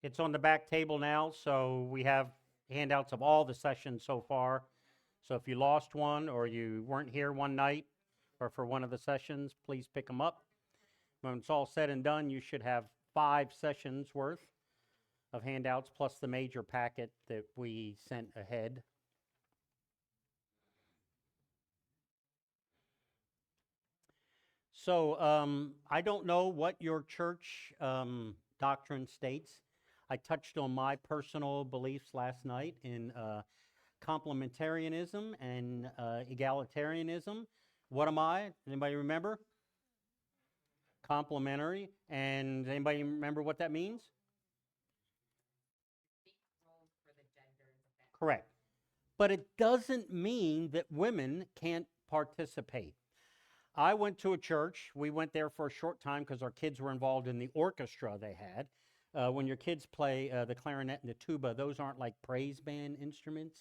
It's on the back table now, so we have handouts of all the sessions so far. So if you lost one or you weren't here one night or for one of the sessions, please pick them up. When it's all said and done, you should have 5 sessions worth of handouts plus the major packet that we sent ahead. So I don't know what your church doctrine states. I touched on my personal beliefs last night in complementarianism and egalitarianism. What am I? Anybody remember? Complementary. And anybody remember what that means? Correct. But it doesn't mean that women can't participate. I went to a church. We went there for a short time because our kids were involved in the orchestra they had. When your kids play the clarinet and the tuba, those aren't like praise band instruments,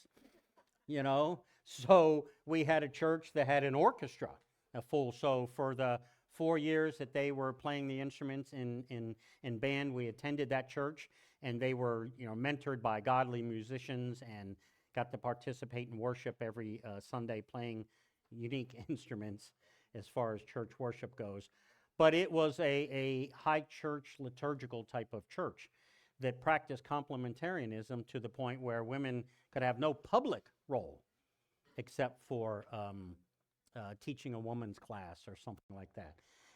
you know? So we had a church that had an orchestra, a full. So for the 4 years that they were playing the instruments in band, we attended that church, and they were, mentored by godly musicians and got to participate in worship every Sunday playing unique instruments as far as church worship goes. But it was a high church liturgical type of church that practiced complementarianism to the point where women could have no public role except for teaching a woman's class or something like that.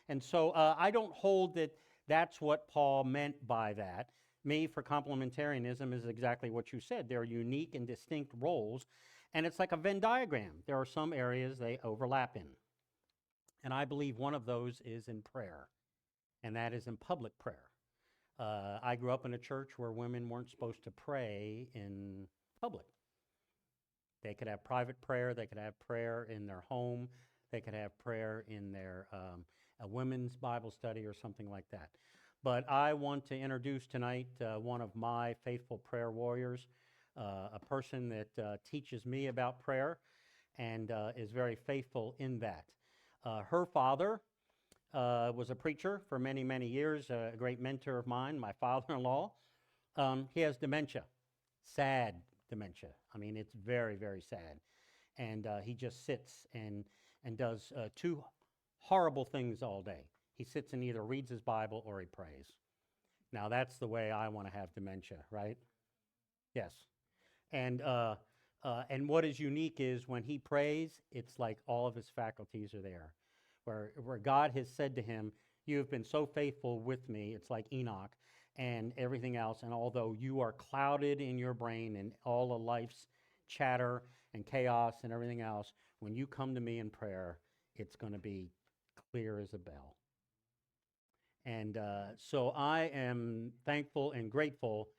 And so I don't hold that that's what Paul meant by that. Me, for complementarianism, is exactly what you said. They're unique and distinct roles, and it's like a Venn diagram. There are some areas they overlap in. And I believe one of those is in prayer, and that is in public prayer. I grew up in a church where women weren't supposed to pray in public. They could have private prayer, they could have prayer in their home, they could have prayer in their a women's Bible study or something like that. But I want to introduce tonight one of my faithful prayer warriors, a person that teaches me about prayer and is very faithful in that. Her father was a preacher for many, many years, a great mentor of mine, my father-in-law. He has dementia, sad dementia. I mean, it's very, very sad. And he just sits and does 2 horrible things all day. He sits and either reads his Bible or he prays. Now, that's the way I want to have dementia, right? Yes. And what is unique is when he prays, it's like all of his faculties are there. Where God has said to him, "You have been so faithful with me," it's like Enoch, and everything else. And although you are clouded in your brain and all of life's chatter and chaos and everything else, when you come to me in prayer, it's going to be clear as a bell. And so I am thankful and grateful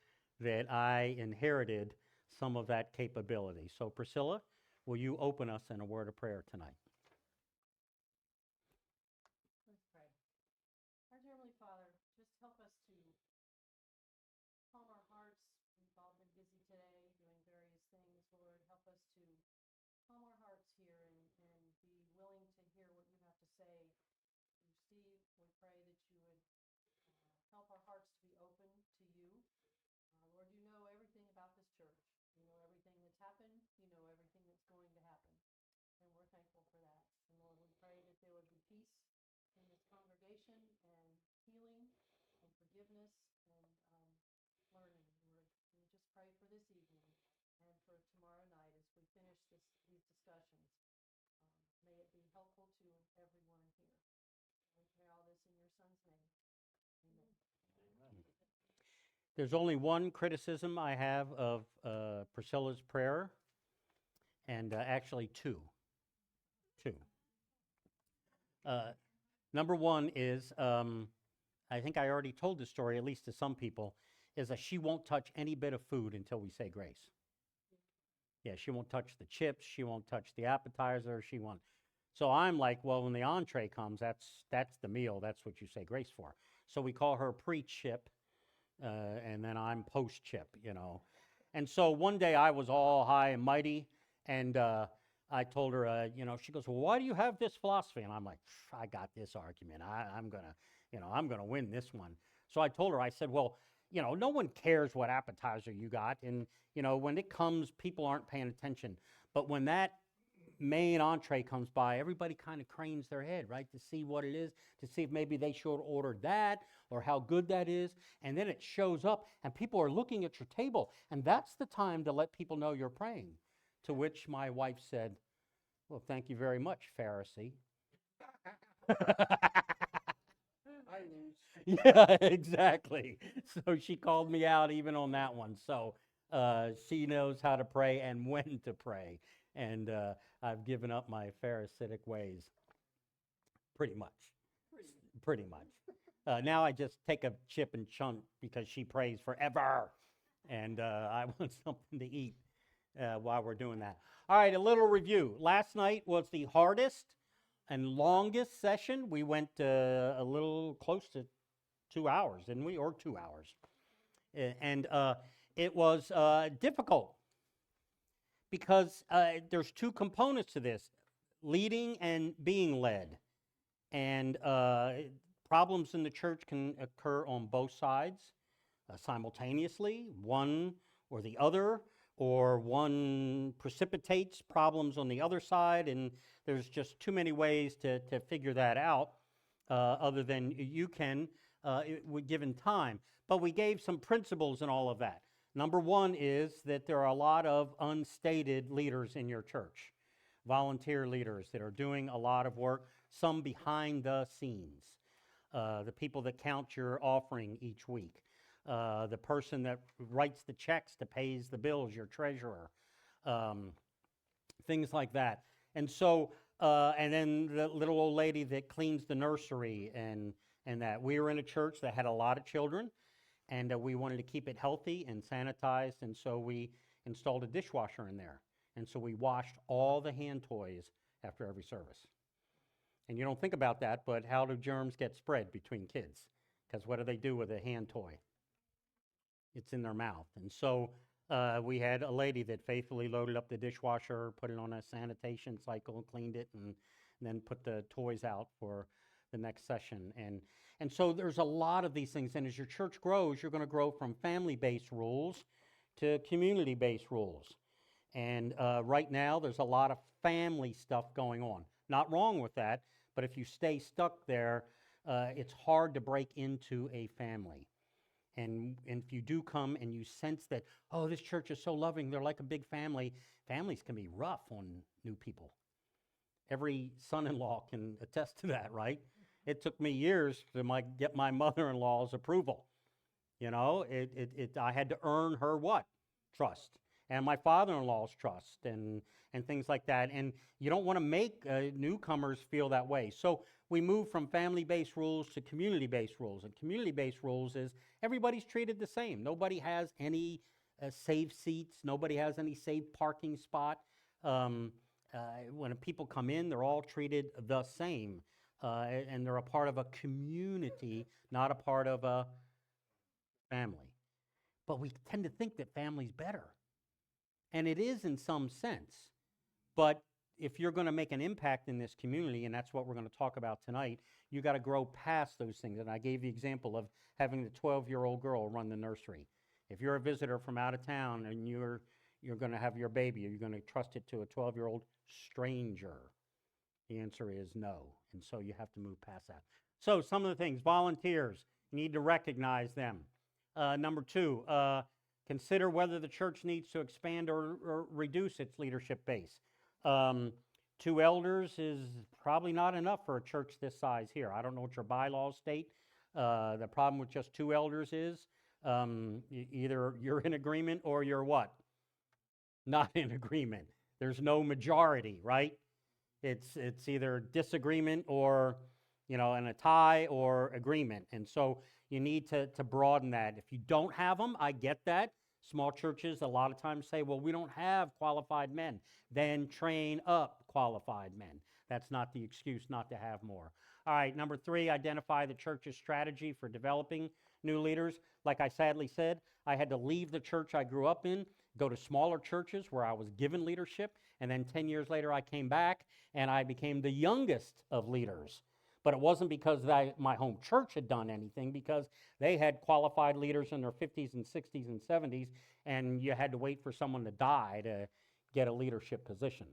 that I inherited some of that capability. So, Priscilla, will you open us in a word of prayer tonight? Let's pray. Our dear Heavenly Father, just help us to calm our hearts. We've all been busy today doing various things. Lord, help us to calm our hearts here and be willing to hear what you have to say. Through Steve, we pray that you would help our hearts to be open to you. Lord, you know everything about this church. You know everything that's happened. You know everything that's going to happen. And we're thankful for that. And Lord, we pray that there would be peace in this congregation and healing and forgiveness and learning. Lord, we just pray for this evening and for tomorrow night as we finish these discussions. May it be helpful to everyone here. We pray all this in your Son's name. Amen. There's only one criticism I have of Priscilla's prayer, and actually two. Two. Uh, Number one is, I think I already told this story, at least to some people, is that she won't touch any bit of food until we say grace. Yeah, she won't touch the chips. She won't touch the appetizer. She won't. So I'm like, well, when the entree comes, that's the meal. That's what you say grace for. So we call her pre-chip, and then I'm post-chip. And so one day I was all high and mighty, and I told her, she goes, well, why do you have this philosophy? And I'm like, I got this argument. I'm gonna win this one. So I told her, I said, well, no one cares what appetizer you got. And, when it comes, people aren't paying attention. But when that main entree comes by, everybody kind of cranes their head, right, to see what it is, to see if maybe they should order that or how good that is. And then it shows up, and people are looking at your table, and that's the time to let people know you're praying. To which my wife said, "Well, thank you very much, Pharisee." I lose. Yeah, exactly. So she called me out even on that one. So she knows how to pray and when to pray. And I've given up my Pharisaic ways, pretty much. Pretty much. Now I just take a chip and chunk because she prays forever. And I want something to eat while we're doing that. All right, a little review. Last night was the hardest and longest session. We went a little close to 2 hours, didn't we? Or 2 hours. And it was difficult because there's two components to this, leading and being led. And problems in the church can occur on both sides simultaneously, one or the other, or one precipitates problems on the other side, and there's just too many ways to figure that out other than you can given time. But we gave some principles and all of that. Number one is that there are a lot of unstated leaders in your church, volunteer leaders that are doing a lot of work, some behind the scenes. The people that count your offering each week, the person that writes the checks that pays the bills, your treasurer, things like that. And so, and then the little old lady that cleans the nursery and that. We were in a church that had a lot of children, and we wanted to keep it healthy and sanitized, and so we installed a dishwasher in there. And so we washed all the hand toys after every service. And you don't think about that, but how do germs get spread between kids? Because what do they do with a hand toy? It's in their mouth. And so we had a lady that faithfully loaded up the dishwasher, put it on a sanitation cycle, cleaned it, and then put the toys out for the next session. And so there's a lot of these things. And as your church grows, you're going to grow from family-based rules to community-based rules. And right now, there's a lot of family stuff going on. Not wrong with that, but if you stay stuck there, it's hard to break into a family. And if you do come and you sense that, oh, this church is so loving, they're like a big family, families can be rough on new people. Every son-in-law can attest to that, right? It took me years to get my mother-in-law's approval. I had to earn her what? Trust. And my father-in-law's trust and things like that. And you don't want to make newcomers feel that way. So we move from family-based rules to community-based rules. And community-based rules is everybody's treated the same. Nobody has any safe seats. Nobody has any safe parking spot. When people come in, they're all treated the same. And they're a part of a community, not a part of a family. But we tend to think that family's better. And it is in some sense. But if you're going to make an impact in this community, and that's what we're going to talk about tonight, you got to grow past those things. And I gave the example of having the 12-year-old girl run the nursery. If you're a visitor from out of town and you're going to have your baby, you're going to trust it to a 12-year-old stranger. The answer is no. And so you have to move past that. So some of the things, volunteers, you need to recognize them. Number two, consider whether the church needs to expand or reduce its leadership base. 2 elders is probably not enough for a church this size here. I don't know what your bylaws state. The problem with just 2 elders is either you're in agreement or you're what? Not in agreement. There's no majority, right? It's either disagreement or, in a tie or agreement. And so you need to broaden that. If you don't have them, I get that. Small churches a lot of times say, well, we don't have qualified men. Then train up qualified men. That's not the excuse not to have more. All right, number 3, identify the church's strategy for developing new leaders. Like I sadly said, I had to leave the church I grew up in, go to smaller churches where I was given leadership, and then 10 years later I came back and I became the youngest of leaders. But it wasn't because my home church had done anything, because they had qualified leaders in their 50s and 60s and 70s, and you had to wait for someone to die to get a leadership position.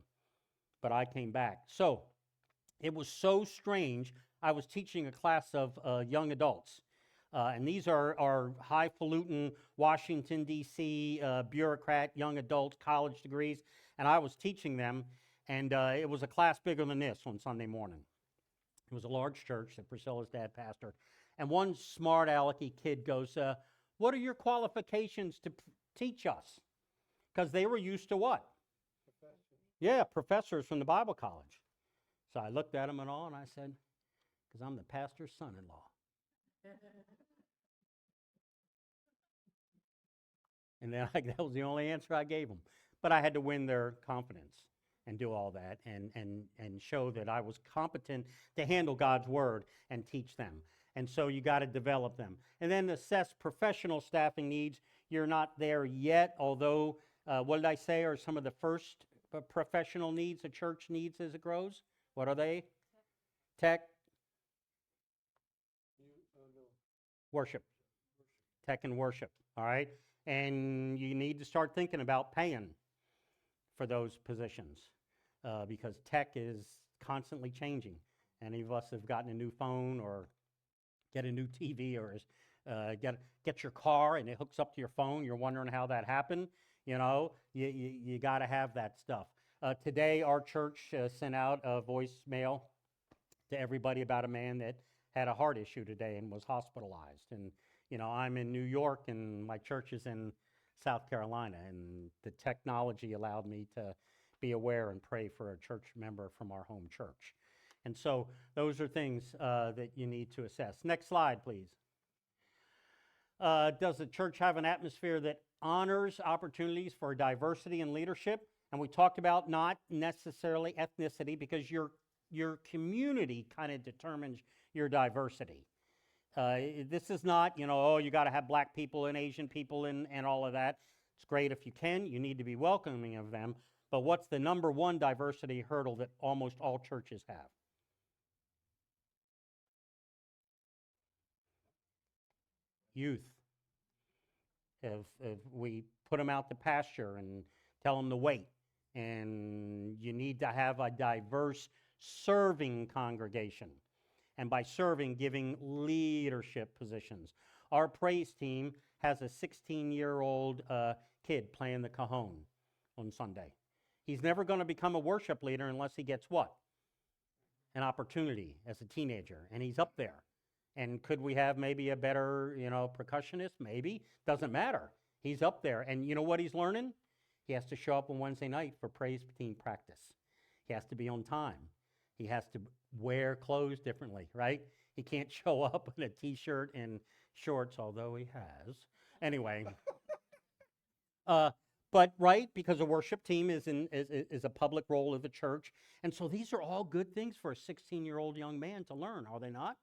But I came back. So it was so strange. I was teaching a class of young adults. And these are highfalutin Washington, D.C. Bureaucrat, young adults, college degrees. And I was teaching them, and it was a class bigger than this on Sunday morning. It was a large church that Priscilla's dad pastored. And one smart alecky kid goes, what are your qualifications to teach us? Because they were used to what? Yeah, professors from the Bible college. So I looked at him and all, and I said, because I'm the pastor's son-in-law. And then that was the only answer I gave them. But I had to win their confidence and do all that and show that I was competent to handle God's word and teach them. And so you got to develop them. And then assess professional staffing needs. You're not there yet, although, what did I say are some of the first professional needs a church needs as it grows? What are they? Tech, worship. Tech and worship, all right? And you need to start thinking about paying for those positions because tech is constantly changing. Any of us have gotten a new phone or get a new TV or get your car and it hooks up to your phone. You're wondering how that happened. You know, you got to have that stuff. Today, our church sent out a voicemail to everybody about a man that had a heart issue today and was hospitalized. And, you know, I'm in New York and my church is in South Carolina, and the technology allowed me to be aware and pray for a church member from our home church. And so those are things that you need to assess. Next slide, please. Does the church have an atmosphere that honors opportunities for diversity and leadership? And we talked about not necessarily ethnicity, because your community kind of determines your diversity. This is not, you know, oh, you got to have black people and Asian people and all of that. It's great if you can. You need to be welcoming of them. But what's the number one diversity hurdle that almost all churches have? Youth. If we put them out to pasture and tell them to wait, and you need to have a diverse serving congregation. And by serving, giving leadership positions. Our praise team has a 16-year-old kid playing the cajon on Sunday. He's never going to become a worship leader unless he gets what? An opportunity as a teenager, and he's up there. And could we have maybe a better, you know, percussionist? Maybe. Doesn't matter. He's up there, and you know what he's learning? He has to show up on Wednesday night for praise team practice. He has to be on time. He has to wear clothes differently, right? He can't show up in a T-shirt and shorts, although he has. Anyway. But right, because a worship team is a public role of the church. And so these are all good things for a 16-year-old young man to learn, are they not?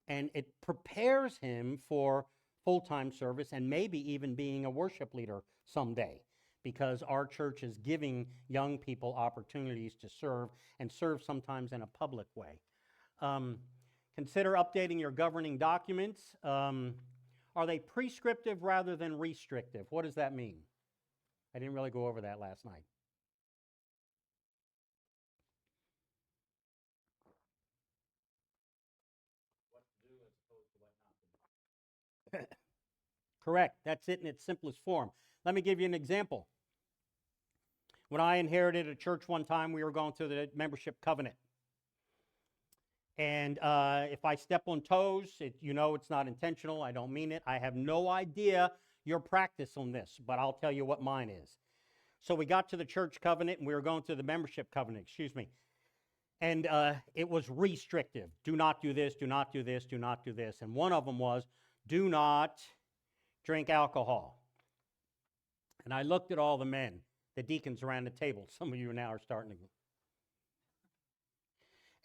And it prepares him for full-time service and maybe even being a worship leader someday, because our church is giving young people opportunities to serve, and serve sometimes in a public way. Consider updating your governing documents. Are they prescriptive rather than restrictive? What does that mean? I didn't really go over that last night. What to do as opposed to what not to do. Correct. That's it in its simplest form. Let me give you an example. When I inherited a church one time, we were going through the membership covenant. And if I step on toes, you know it's not intentional. I don't mean it. I have no idea your practice on this, but I'll tell you what mine is. So we got to the church covenant, and we were going through the membership covenant, And it was restrictive. Do not do this, do not do this, do not do this. And one of them was, do not drink alcohol. And I looked at all the men, the deacons around the table. Some of you now are starting to.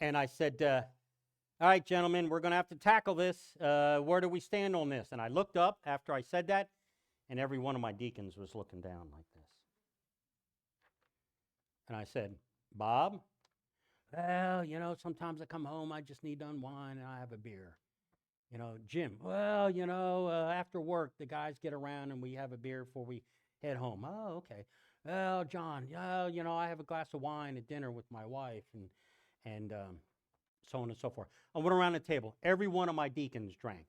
And I said, all right, gentlemen, we're going to have to tackle this. Where do we stand on this? And I looked up after I said that, and every one of my deacons was looking down like this. And I said, Bob, Well, sometimes I come home, I just need to unwind and I have a beer. Jim, well, after work, the guys get around and we have a beer before we head home. Oh, okay. Well, John, I have a glass of wine at dinner with my wife and so on and so forth. I went around the table. Every one of my deacons drank.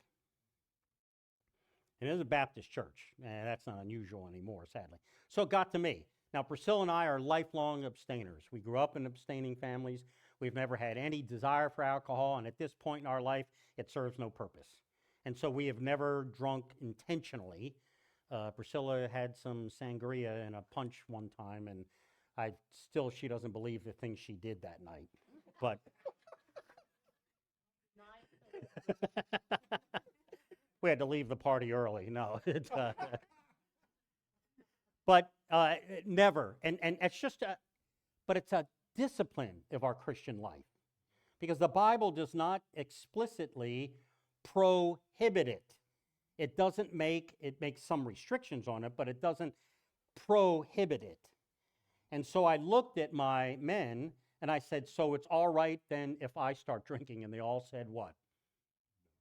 And it was a Baptist church. That's not unusual anymore, sadly. So it got to me. Now, Priscilla and I are lifelong abstainers. We grew up in abstaining families. We've never had any desire for alcohol, and at this point in our life, it serves no purpose. And so we have never drunk intentionally. Priscilla had some sangria and a punch one time, and she doesn't believe the things she did that night. But we had to leave the party early. No, but never. And it's just but it's a discipline of our Christian life, because the Bible does not explicitly prohibit it. It makes some restrictions on it, but it doesn't prohibit it. And so I looked at my men and I said, so it's all right then if I start drinking? And they all said, what?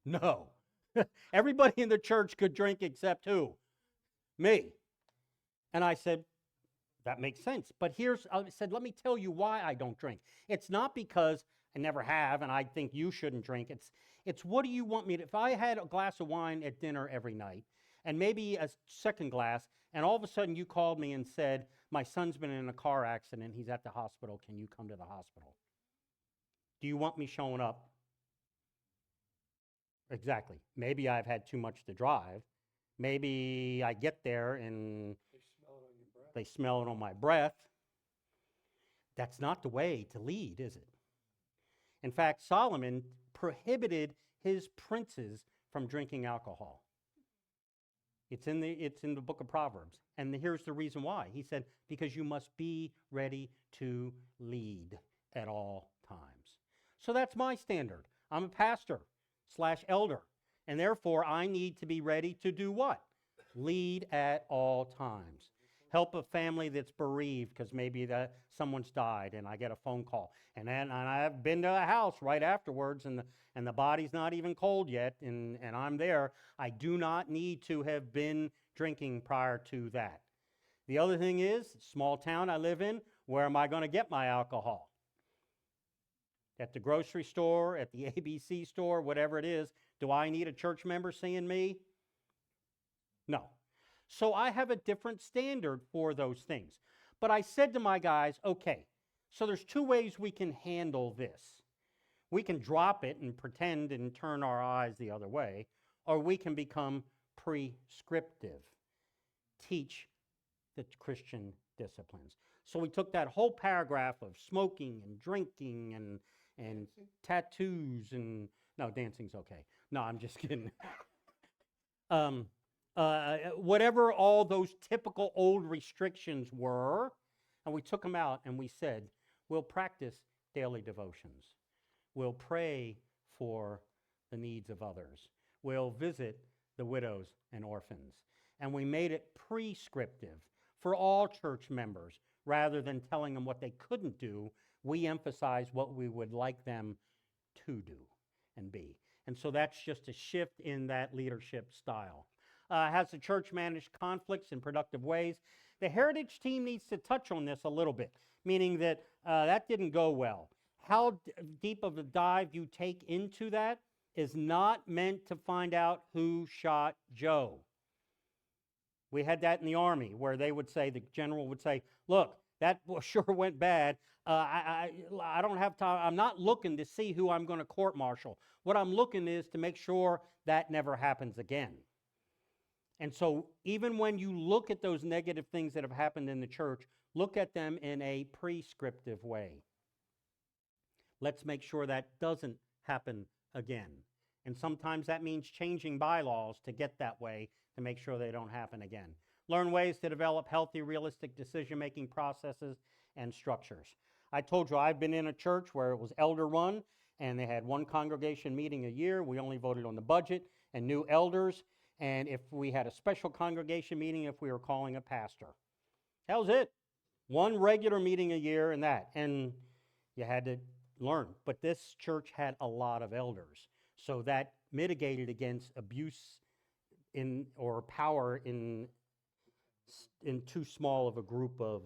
No. Everybody in the church could drink except who? Me. And I said, that makes sense. But I said, let me tell you why I don't drink. It's not because I never have and I think you shouldn't drink. It's what do you want me to, if I had a glass of wine at dinner every night and maybe a second glass, and all of a sudden you called me and said, my son's been in a car accident, he's at the hospital, can you come to the hospital? Do you want me showing up? Exactly. Maybe I've had too much to drive. Maybe I get there and they smell it on my breath. That's not the way to lead, is it? In fact, Solomon prohibited his princes from drinking alcohol. It's in the book of Proverbs. And here's the reason why. He said, because you must be ready to lead at all times. So that's my standard. I'm a pastor/elder. And therefore, I need to be ready to do what? Lead at all times. Help a family that's bereaved because maybe someone's died and I get a phone call. And I've been to a house right afterwards and the body's not even cold yet and I'm there. I do not need to have been drinking prior to that. The other thing is, small town I live in, where am I going to get my alcohol? At the grocery store, at the ABC store, whatever it is. Do I need a church member seeing me? No. So I have a different standard for those things. But I said to my guys, okay, so there's two ways we can handle this. We can drop it and pretend and turn our eyes the other way, or we can become prescriptive, teach the Christian disciplines. So we took that whole paragraph of smoking and drinking and tattoos and, no, dancing's okay. No, I'm just kidding. Whatever all those typical old restrictions were, and we took them out and we said, we'll practice daily devotions. We'll pray for the needs of others. We'll visit the widows and orphans. And we made it prescriptive for all church members. Rather than telling them what they couldn't do, we emphasize what we would like them to do and be. And so that's just a shift in that leadership style. Has the church managed conflicts in productive ways? The Heritage team needs to touch on this a little bit, meaning that that didn't go well. How deep of a dive you take into that is not meant to find out who shot Joe. We had that in the Army where they would say, the general would say, look, that sure went bad. I don't have time. I'm not looking to see who I'm going to court-martial. What I'm looking is to make sure that never happens again. And so even when you look at those negative things that have happened in the church, look at them in a prescriptive way. Let's make sure that doesn't happen again. And sometimes that means changing bylaws to get that way to make sure they don't happen again. Learn ways to develop healthy, realistic decision-making processes and structures. I told you I've been in a church where it was elder-run, and they had one congregation meeting a year. We only voted on the budget and new elders, and if we had a special congregation meeting, if we were calling a pastor. That was it. One regular meeting a year and that. And you had to learn. But this church had a lot of elders, so that mitigated against abuse in or power in too small of a group of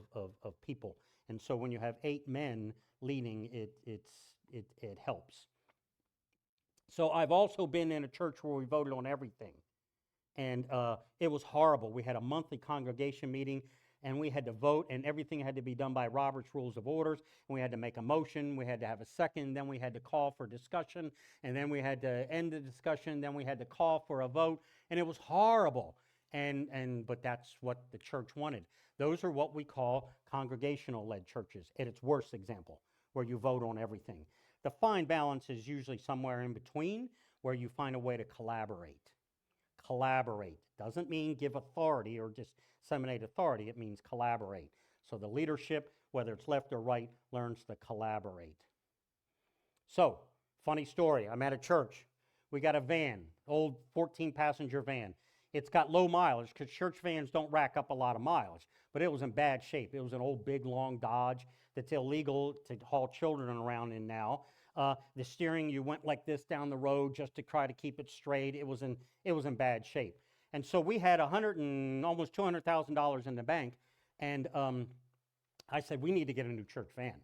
people. And so when you have 8 men leading, it helps. So I've also been in a church where we voted on everything. And it was horrible. We had a monthly congregation meeting, and we had to vote, and everything had to be done by Robert's Rules of Orders. And we had to make a motion, we had to have a second, then we had to call for discussion, and then we had to end the discussion, then we had to call for a vote, and it was horrible. But that's what the church wanted. Those are what we call congregational-led churches, at its worst example, where you vote on everything. The fine balance is usually somewhere in between, where you find a way to collaborate. Collaborate doesn't mean give authority or just disseminate authority. It means collaborate. So the leadership, whether it's left or right, learns to collaborate. So, funny story. I'm at a church. We got a van, old 14-passenger van. It's got low mileage because church vans don't rack up a lot of mileage, but it was in bad shape. It was an old, big, long Dodge that's illegal to haul children around in now. The steering, you went like this down the road just to try to keep it straight. It was in bad shape. And so we had almost $200,000 in the bank, and I said, we need to get a new church van.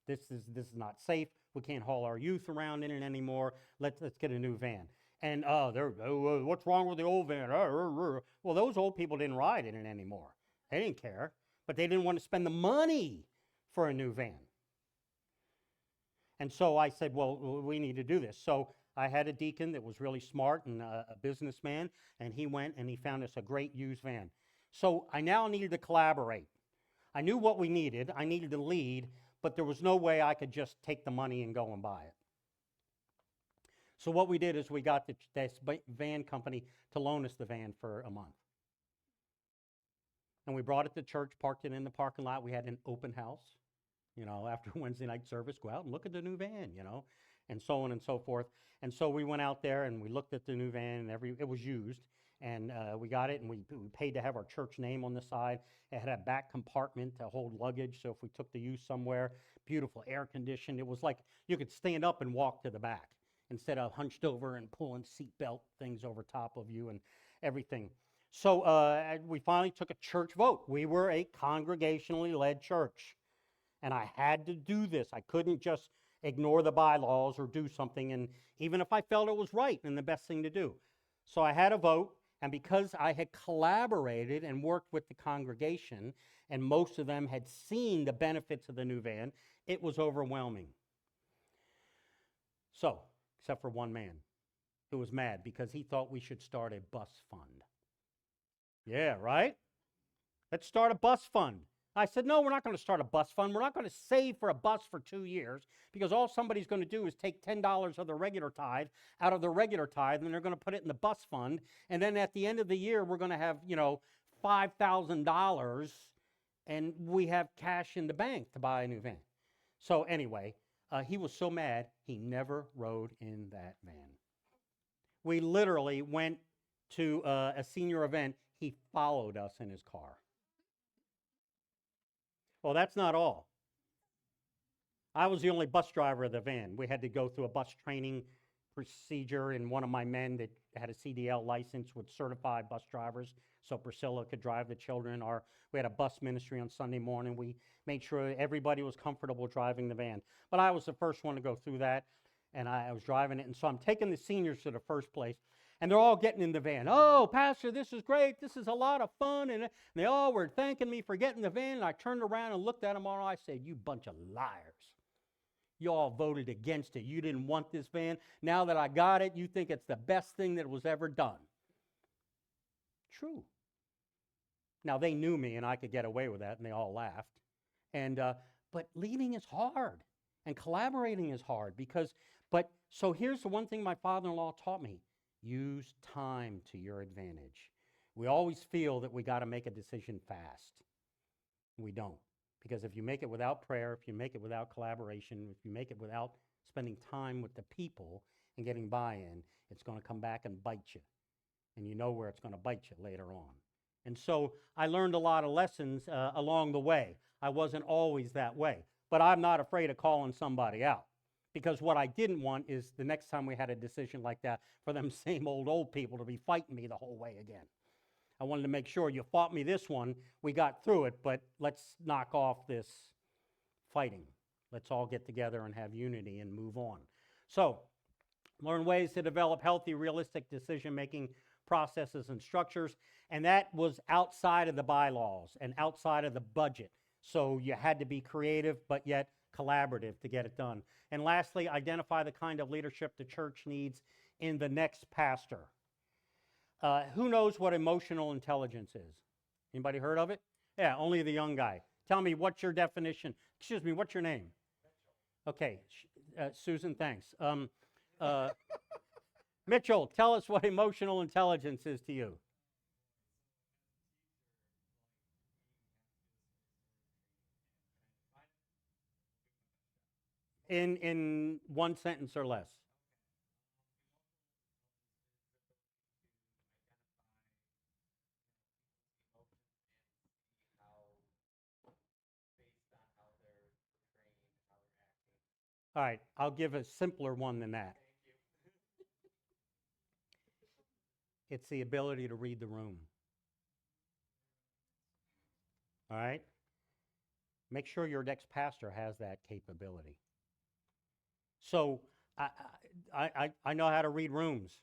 This is not safe. We can't haul our youth around in it anymore. Let's get a new van. And what's wrong with the old van? Well, those old people didn't ride in it anymore. They didn't care, but they didn't want to spend the money for a new van. And so I said, well, we need to do this. So I had a deacon that was really smart and a businessman, and he went and he found us a great used van. So I now needed to collaborate. I knew what we needed. I needed to lead, but there was no way I could just take the money and go and buy it. So what we did is we got this van company to loan us the van for a month. And we brought it to church, parked it in the parking lot. We had an open house. After Wednesday night service, go out and look at the new van, and so on and so forth. And so we went out there and we looked at the new van, and it was used, and we got it, and we paid to have our church name on the side. It had a back compartment to hold luggage, so if we took the youth somewhere, beautiful air conditioned. It was like you could stand up and walk to the back instead of hunched over and pulling seatbelt things over top of you and everything. So we finally took a church vote. We were a congregationally led church. And I had to do this. I couldn't just ignore the bylaws or do something, and even if I felt it was right and the best thing to do. So I had a vote, and because I had collaborated and worked with the congregation, and most of them had seen the benefits of the new van, it was overwhelming. So, except for one man who was mad because he thought we should start a bus fund. Yeah, right? Let's start a bus fund. I said, no, we're not going to start a bus fund. We're not going to save for a bus for 2 years, because all somebody's going to do is take $10 of the regular tithe out of the regular tithe, and they're going to put it in the bus fund. And then at the end of the year, we're going to have, $5,000, and we have cash in the bank to buy a new van. So anyway, he was so mad, he never rode in that van. We literally went to a senior event. He followed us in his car. Well, that's not all. I was the only bus driver of the van. We had to go through a bus training procedure, and one of my men that had a CDL license would certify bus drivers so Priscilla could drive the children. We had a bus ministry on Sunday morning. We made sure everybody was comfortable driving the van. But I was the first one to go through that, and I was driving it. And so I'm taking the seniors to the first place, and they're all getting in the van. Oh, Pastor, this is great. This is a lot of fun. And they all were thanking me for getting the van. And I turned around and looked at them all. I said, you bunch of liars. You all voted against it. You didn't want this van. Now that I got it, you think it's the best thing that was ever done. True. Now, they knew me, and I could get away with that, and they all laughed. But leading is hard, and collaborating is hard. So here's the one thing my father-in-law taught me. Use time to your advantage. We always feel that we got to make a decision fast. We don't. Because if you make it without prayer, if you make it without collaboration, if you make it without spending time with the people and getting buy-in, it's going to come back and bite you. And you know where it's going to bite you later on. And so I learned a lot of lessons along the way. I wasn't always that way. But I'm not afraid of calling somebody out, Because what I didn't want is the next time we had a decision like that for them same old people to be fighting me the whole way again. I wanted to make sure you fought me this one, we got through it, but let's knock off this fighting. Let's all get together and have unity and move on. So, learn ways to develop healthy, realistic decision-making processes and structures, and that was outside of the bylaws and outside of the budget. So you had to be creative, but yet collaborative to get it done. And lastly, identify the kind of leadership the church needs in the next pastor. Who knows what emotional intelligence is? Anybody heard of it? Yeah, only the young guy. Tell me, what's your definition? Excuse me, what's your name? Okay, Susan, thanks. Mitchell, tell us what emotional intelligence is to you. In one sentence or less. All right, I'll give a simpler one than that. It's the ability to read the room. All right? Make sure your next pastor has that capability. So I know how to read rooms.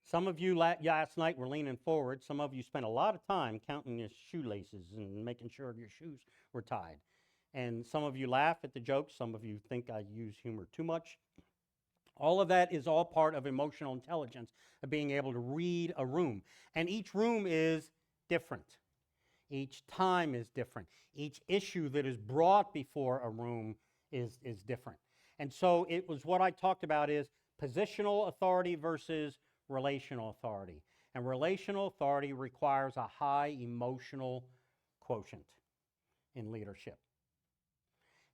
Some of you last night were leaning forward. Some of you spent a lot of time counting your shoelaces and making sure your shoes were tied. And some of you laugh at the jokes. Some of you think I use humor too much. All of that is all part of emotional intelligence, of being able to read a room. And each room is different. Each time is different. Each issue that is brought before a room is different. And so it was what I talked about is positional authority versus relational authority. And relational authority requires a high emotional quotient in leadership.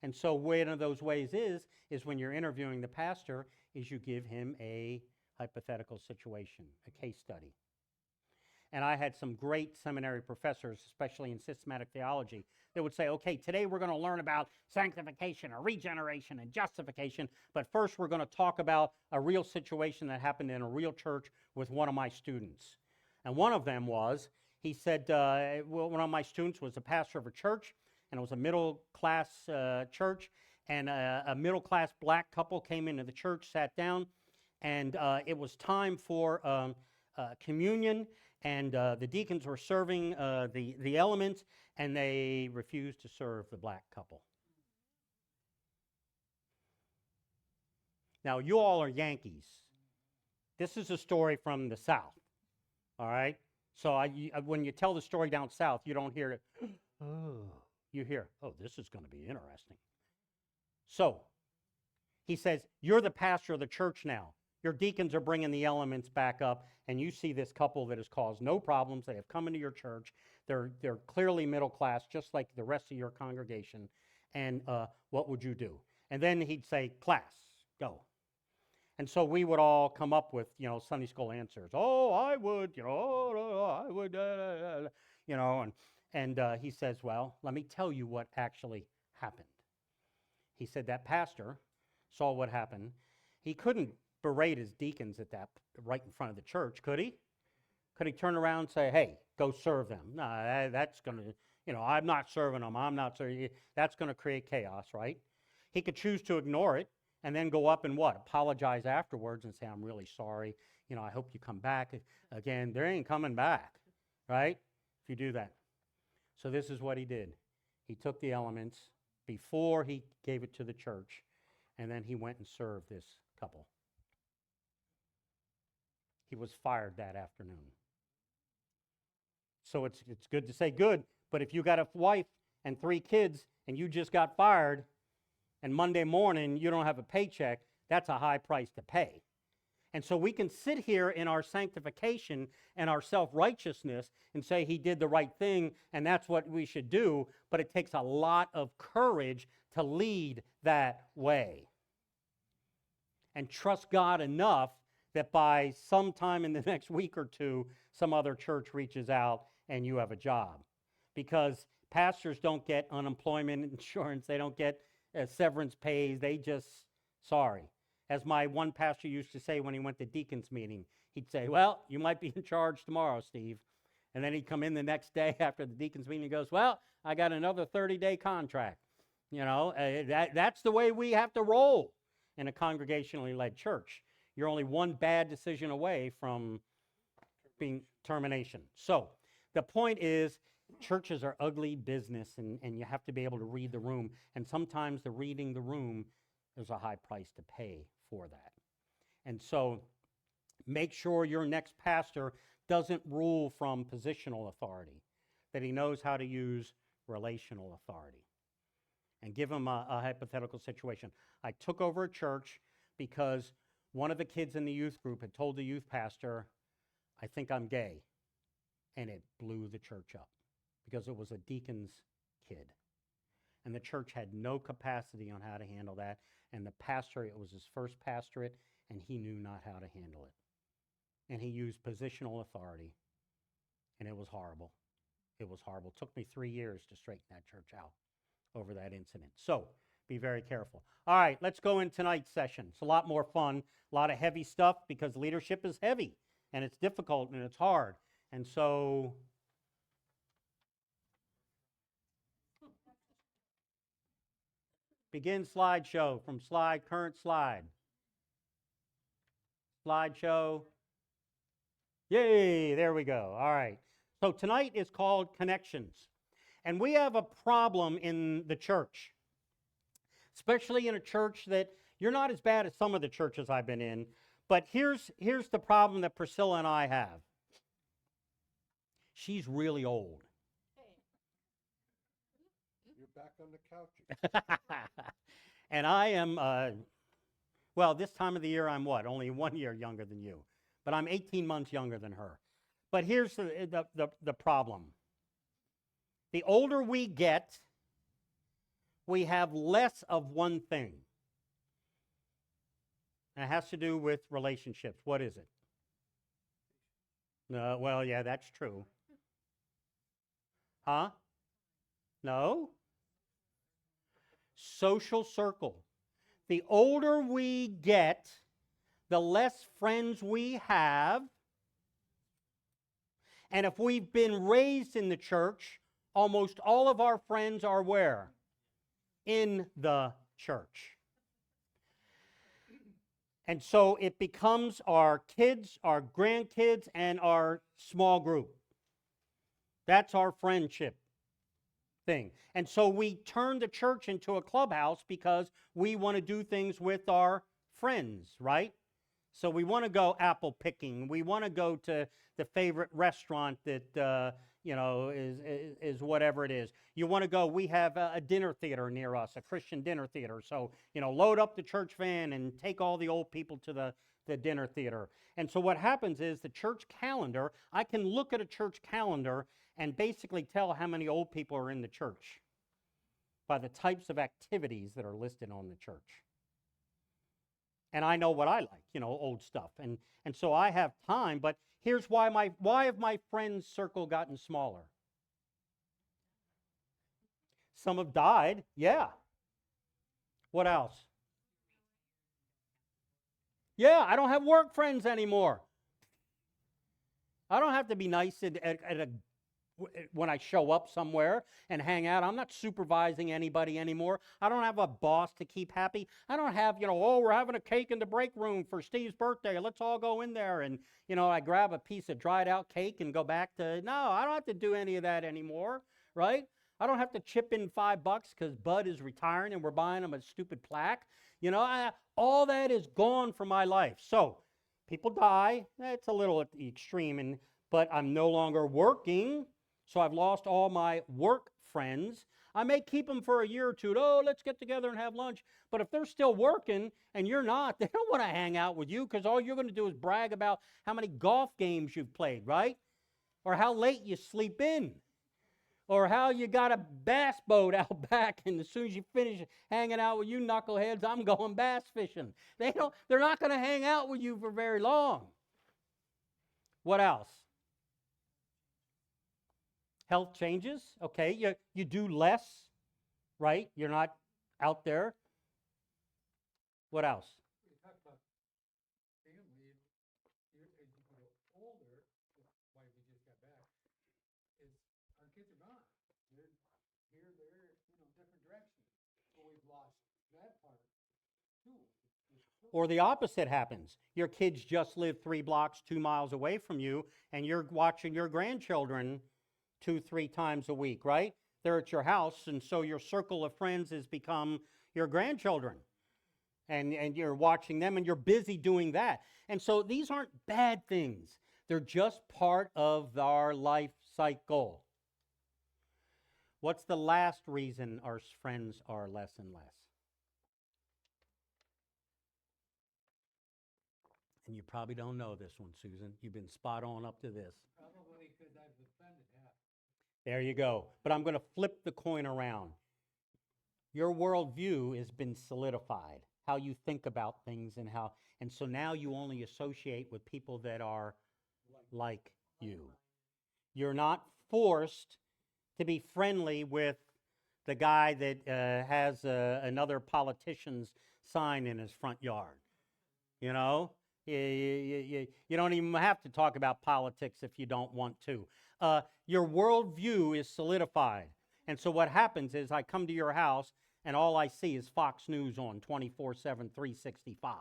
And so one of those ways is when you're interviewing the pastor, is you give him a hypothetical situation, a case study. And I had some great seminary professors, especially in systematic theology, that would say, okay, today we're going to learn about sanctification or regeneration and justification, but first we're going to talk about a real situation that happened in a real church with one of my students. And one of them was, he said, one of my students was a pastor of a church, and it was a middle-class church, and a middle-class black couple came into the church, sat down, and it was time for communion, and the deacons were serving the elements, and they refused to serve the black couple. Now, you all are Yankees. This is a story from the South, all right? So when you tell the story down south, you don't hear it, oh. You hear, oh, this is going to be interesting. So he says, you're the pastor of the church now. Your deacons are bringing the elements back up, and you see this couple that has caused no problems. They have come into your church. They're clearly middle class, just like the rest of your congregation. And what would you do? And then he'd say, class, go. And so we would all come up with, Sunday school answers. Oh, I would, I would, and he says, well, let me tell you what actually happened. He said that pastor saw what happened. He couldn't berate his deacons at that right in front of the church, could he? Could he turn around and say, hey, go serve them? No, that's going to, I'm not serving them. I'm not serving. That's going to create chaos, right? He could choose to ignore it and then go up and what? Apologize afterwards and say, I'm really sorry. I hope you come back again. They ain't coming back, right? If you do that. So this is what he did. He took the elements before he gave it to the church, and then he went and served this couple. He was fired that afternoon. So it's good to say good, but if you got a wife and 3 kids and you just got fired and Monday morning you don't have a paycheck, that's a high price to pay. And so we can sit here in our sanctification and our self-righteousness and say he did the right thing and that's what we should do, but it takes a lot of courage to lead that way. And trust God enough that by sometime in the next week or two, some other church reaches out and you have a job. Because pastors don't get unemployment insurance, they don't get severance pays. They just, sorry. As my one pastor used to say when he went to deacons meeting, he'd say, well, you might be in charge tomorrow, Steve. And then he'd come in the next day after the deacons meeting and goes, well, I got another 30-day contract. That's the way we have to roll in a congregationally led church. You're only one bad decision away from being termination. So the point is, churches are ugly business, and you have to be able to read the room. And sometimes the reading the room, there's a high price to pay for that. And so make sure your next pastor doesn't rule from positional authority, that he knows how to use relational authority. And give him a hypothetical situation. I took over a church because one of the kids in the youth group had told the youth pastor, I think I'm gay. And it blew the church up because it was a deacon's kid. And the church had no capacity on how to handle that. And the pastor, it was his first pastorate, and he knew not how to handle it. And he used positional authority. And it was horrible. It was horrible. It took me 3 years to straighten that church out over that incident. So be very careful. All right, let's go in tonight's session. It's a lot more fun, a lot of heavy stuff because leadership is heavy and it's difficult and it's hard. And so begin slideshow from current slide. Slideshow. Yay, there we go. All right. So tonight is called Connections. And we have a problem in the church, especially in a church that you're not as bad as some of the churches I've been in, but here's the problem that Priscilla and I have. She's really old. You're back on the couch. And I am, well, this time of the year I'm what? Only 1 year younger than you. But I'm 18 months younger than her. But here's the problem. The older we get, we have less of one thing. And it has to do with relationships. What is it? No, well, yeah, that's true. Huh? No? Social circle. The older we get, the less friends we have. And if we've been raised in the church, almost all of our friends are where? In the church. And so it becomes our kids, our grandkids, and our small group. That's our friendship thing. And so we turn the church into a clubhouse because we want to do things with our friends, right? So we want to go apple picking. We want to go to the favorite restaurant that is whatever it is. You want to go, we have a dinner theater near us, a Christian dinner theater. So, load up the church van and take all the old people to the dinner theater. And so what happens is the church calendar, I can look at a church calendar and basically tell how many old people are in the church by the types of activities that are listed on the church. And I know what I like, old stuff. And so I have time, but here's why have my friends' circle gotten smaller? Some have died, yeah. What else? Yeah, I don't have work friends anymore. I don't have to be nice when I show up somewhere and hang out. I'm not supervising anybody anymore. I don't have a boss to keep happy. I don't have, we're having a cake in the break room for Steve's birthday. Let's all go in there and, I grab a piece of dried out cake and go back to, no, I don't have to do any of that anymore, right? I don't have to chip in $5 because Bud is retiring and we're buying him a stupid plaque. All that is gone from my life. So people die. It's a little at the extreme, but I'm no longer working. So I've lost all my work friends. I may keep them for a year or two. Oh, let's get together and have lunch. But if they're still working and you're not, they don't want to hang out with you because all you're going to do is brag about how many golf games you've played, right? Or how late you sleep in. Or how you got a bass boat out back and as soon as you finish hanging out with you knuckleheads, I'm going bass fishing. They're not going to hang out with you for very long. What else? Health changes, okay, you do less, right? You're not out there. What else? We talk about family, as you get older, that's why we just got back, is our kids are gone. They're here, there, different directions. So we've lost that part too. Or the opposite happens. Your kids just live 3 blocks, 2 miles away from you, and you're watching your grandchildren 2, 3 times a week, right? They're at your house, and so your circle of friends has become your grandchildren. And you're watching them, and you're busy doing that. And so these aren't bad things. They're just part of our life cycle. What's the last reason our friends are less and less? And you probably don't know this one, Susan. You've been spot on up to this. Probably because I've offended half. There you go. But I'm going to flip the coin around. Your worldview has been solidified, how you think about things and so now you only associate with people that are like you. You're not forced to be friendly with the guy that has another politician's sign in his front yard. You know? You don't even have to talk about politics if you don't want to. Your worldview is solidified. And so what happens is I come to your house and all I see is Fox News on 24/7, 365.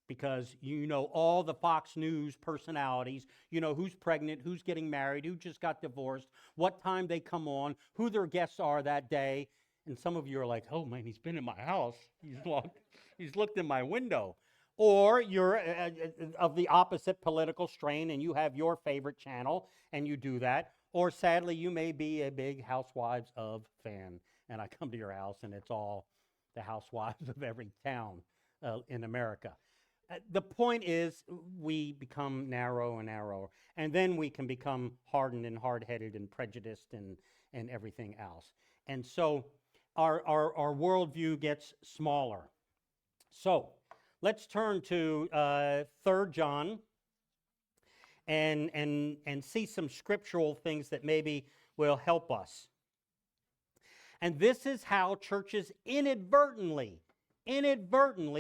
Because you know all the Fox News personalities. You know who's pregnant, who's getting married, who just got divorced, what time they come on, who their guests are that day. And some of you are like, oh man, he's been in my house. He's looked in my window. Or you're of the opposite political strain and you have your favorite channel and you do that. Or sadly, you may be a big Housewives of fan and I come to your house and it's all the housewives of every town in America. The point is we become narrow and narrower, and then we can become hardened and hard-headed and prejudiced and everything else. And so our worldview gets smaller. So let's turn to 3 John and see some scriptural things that maybe will help us. And this is how churches inadvertently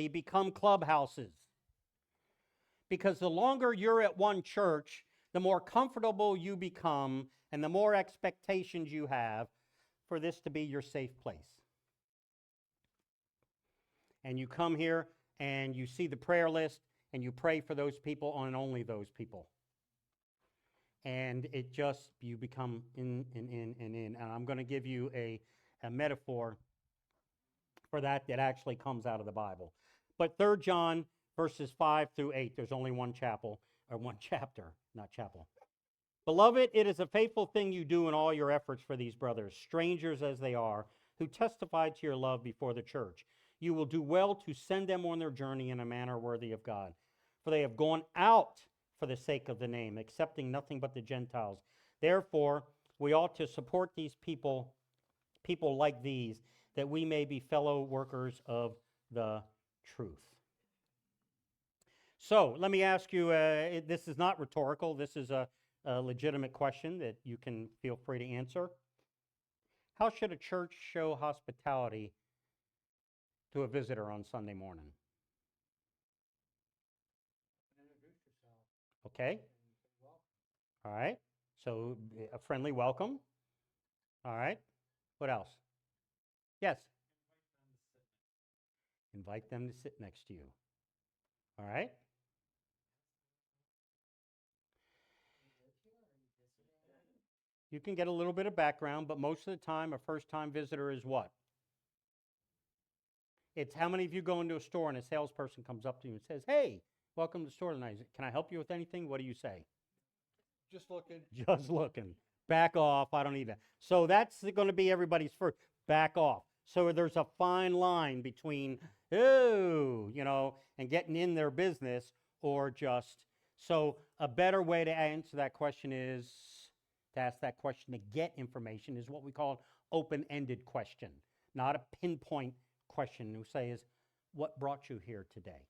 become clubhouses. Because the longer you're at one church, the more comfortable you become and the more expectations you have for this to be your safe place. And you come here and you see the prayer list and you pray for those people and only those people. And it just, you become in. And I'm going to give you a metaphor for that actually comes out of the Bible. But 3 John verses 5 through 8, there's only one chapter, not chapel. Beloved, it is a faithful thing you do in all your efforts for these brothers, strangers as they are, who testify to your love before the church. You will do well to send them on their journey in a manner worthy of God. For they have gone out for the sake of the name, accepting nothing but the Gentiles. Therefore, we ought to support these people like these, that we may be fellow workers of the truth. So let me ask you, this is not rhetorical, this is a legitimate question that you can feel free to answer. How should a church show hospitality to a visitor on Sunday morning? Introduce yourself. Okay, all right. So a friendly welcome. All right. What else? Yes. Invite them to sit next to you. All right. You can get a little bit of background, but most of the time, a first-time visitor is what? It's how many of you go into a store and a salesperson comes up to you and says, hey, welcome to the store tonight. Can I help you with anything? What do you say? Just looking. Just looking. Back off. I don't need that. So that's going to be everybody's first. Back off. So there's a fine line between, and getting in their business or just. So a better way to answer that question is, to ask that question to get information is what we call an open-ended question, not a pinpoint question. We say is, what brought you here today?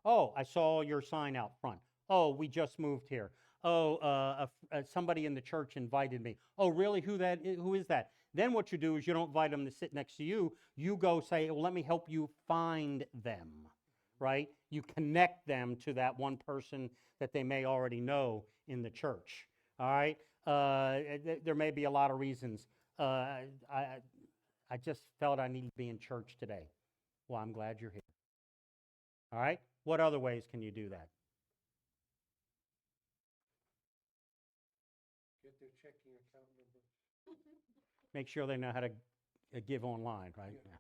Oh, I saw your sign out front. Oh, we just moved here. Oh, somebody in the church invited me. Oh, really? Who is that? Then what you do is you don't invite them to sit next to you. You go say, well, let me help you find them, right? You connect them to that one person that they may already know in the church, all right? There may be a lot of reasons. I just felt I needed to be in church today. Well, I'm glad you're here. All right? What other ways can you do that? Get their checking account number. Make sure they know how to give online, right? Yeah.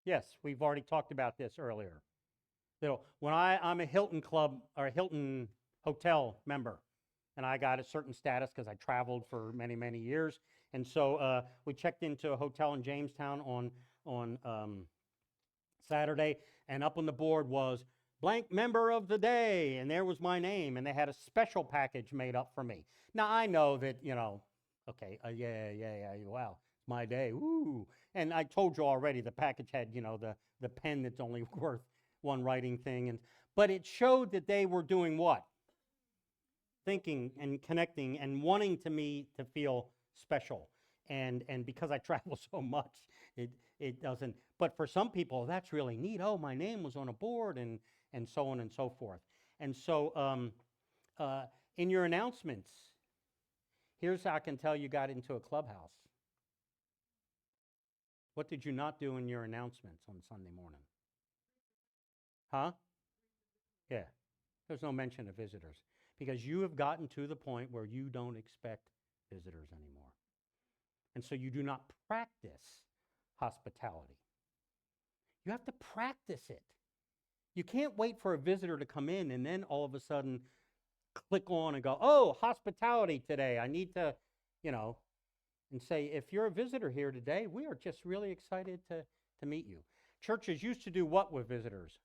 Yes, we've already talked about this earlier. When I'm a Hilton Club or a Hilton Hotel member, and I got a certain status because I traveled for many, many years, and so we checked into a hotel in Jamestown on Saturday, and up on the board was blank member of the day, and there was my name, and they had a special package made up for me. Now I know that, okay, yeah, wow, it's my day, woo. And I told you already the package had, the pen that's only worth one writing thing, but it showed that they were doing what? Thinking and connecting and wanting me to feel special. And because I travel so much, it doesn't. But for some people, that's really neat. Oh, my name was on a board, and so on and so forth. And so in your announcements, here's how I can tell you got into a clubhouse. What did you not do in your announcements on Sunday morning? Huh? Yeah. There's no mention of visitors because you have gotten to the point where you don't expect visitors anymore. And so you do not practice hospitality. You have to practice it. You can't wait for a visitor to come in and then all of a sudden click on and go, oh, hospitality today. I need to, and say, if you're a visitor here today, we are just really excited to meet you. Churches used to do what with visitors?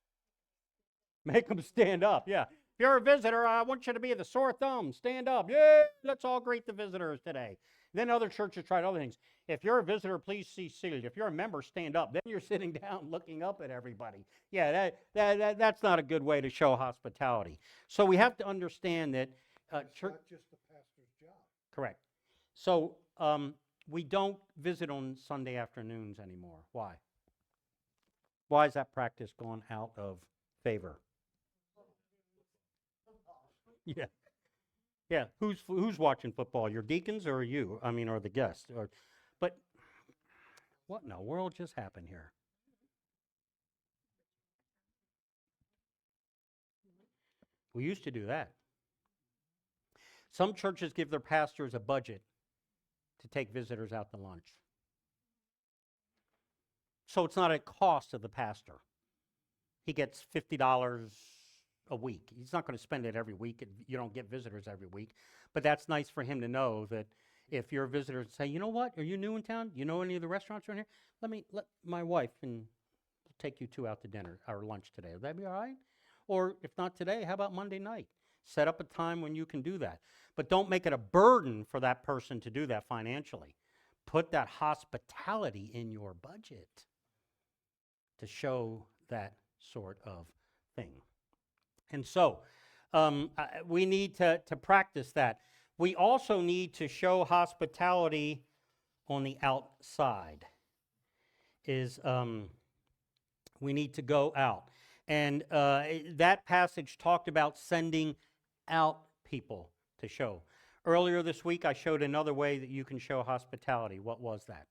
Make them stand up, yeah. If you're a visitor, I want you to be the sore thumb. Stand up. Yeah, let's all greet the visitors today. Then other churches tried other things. If you're a visitor, please be seated. If you're a member, stand up. Then you're sitting down looking up at everybody. Yeah, that's not a good way to show hospitality. So we have to understand that It's church. not just the pastor's job. Correct. So we don't visit on Sunday afternoons anymore. Why? Why is that practice gone out of favor? Yeah. Yeah. Who's watching football? Your deacons or you? I mean, or the guests? But what in the world just happened here? We used to do that. Some churches give their pastors a budget to take visitors out to lunch. So it's not a cost of the pastor. He gets $50 a week. He's not going to spend it every week. You don't get visitors every week. But that's nice for him to know that if you're a visitor, say, you know what? Are you new in town? You know any of the restaurants around here? Let my wife and take you two out to dinner or lunch today. Would that be all right? Or if not today, how about Monday night? Set up a time when you can do that. But don't make it a burden for that person to do that financially. Put that hospitality in your budget to show that sort of thing. And so we need to practice that. We also need to show hospitality on the outside. We need to go out. And that passage talked about sending out people to show. Earlier this week, I showed another way that you can show hospitality. What was that?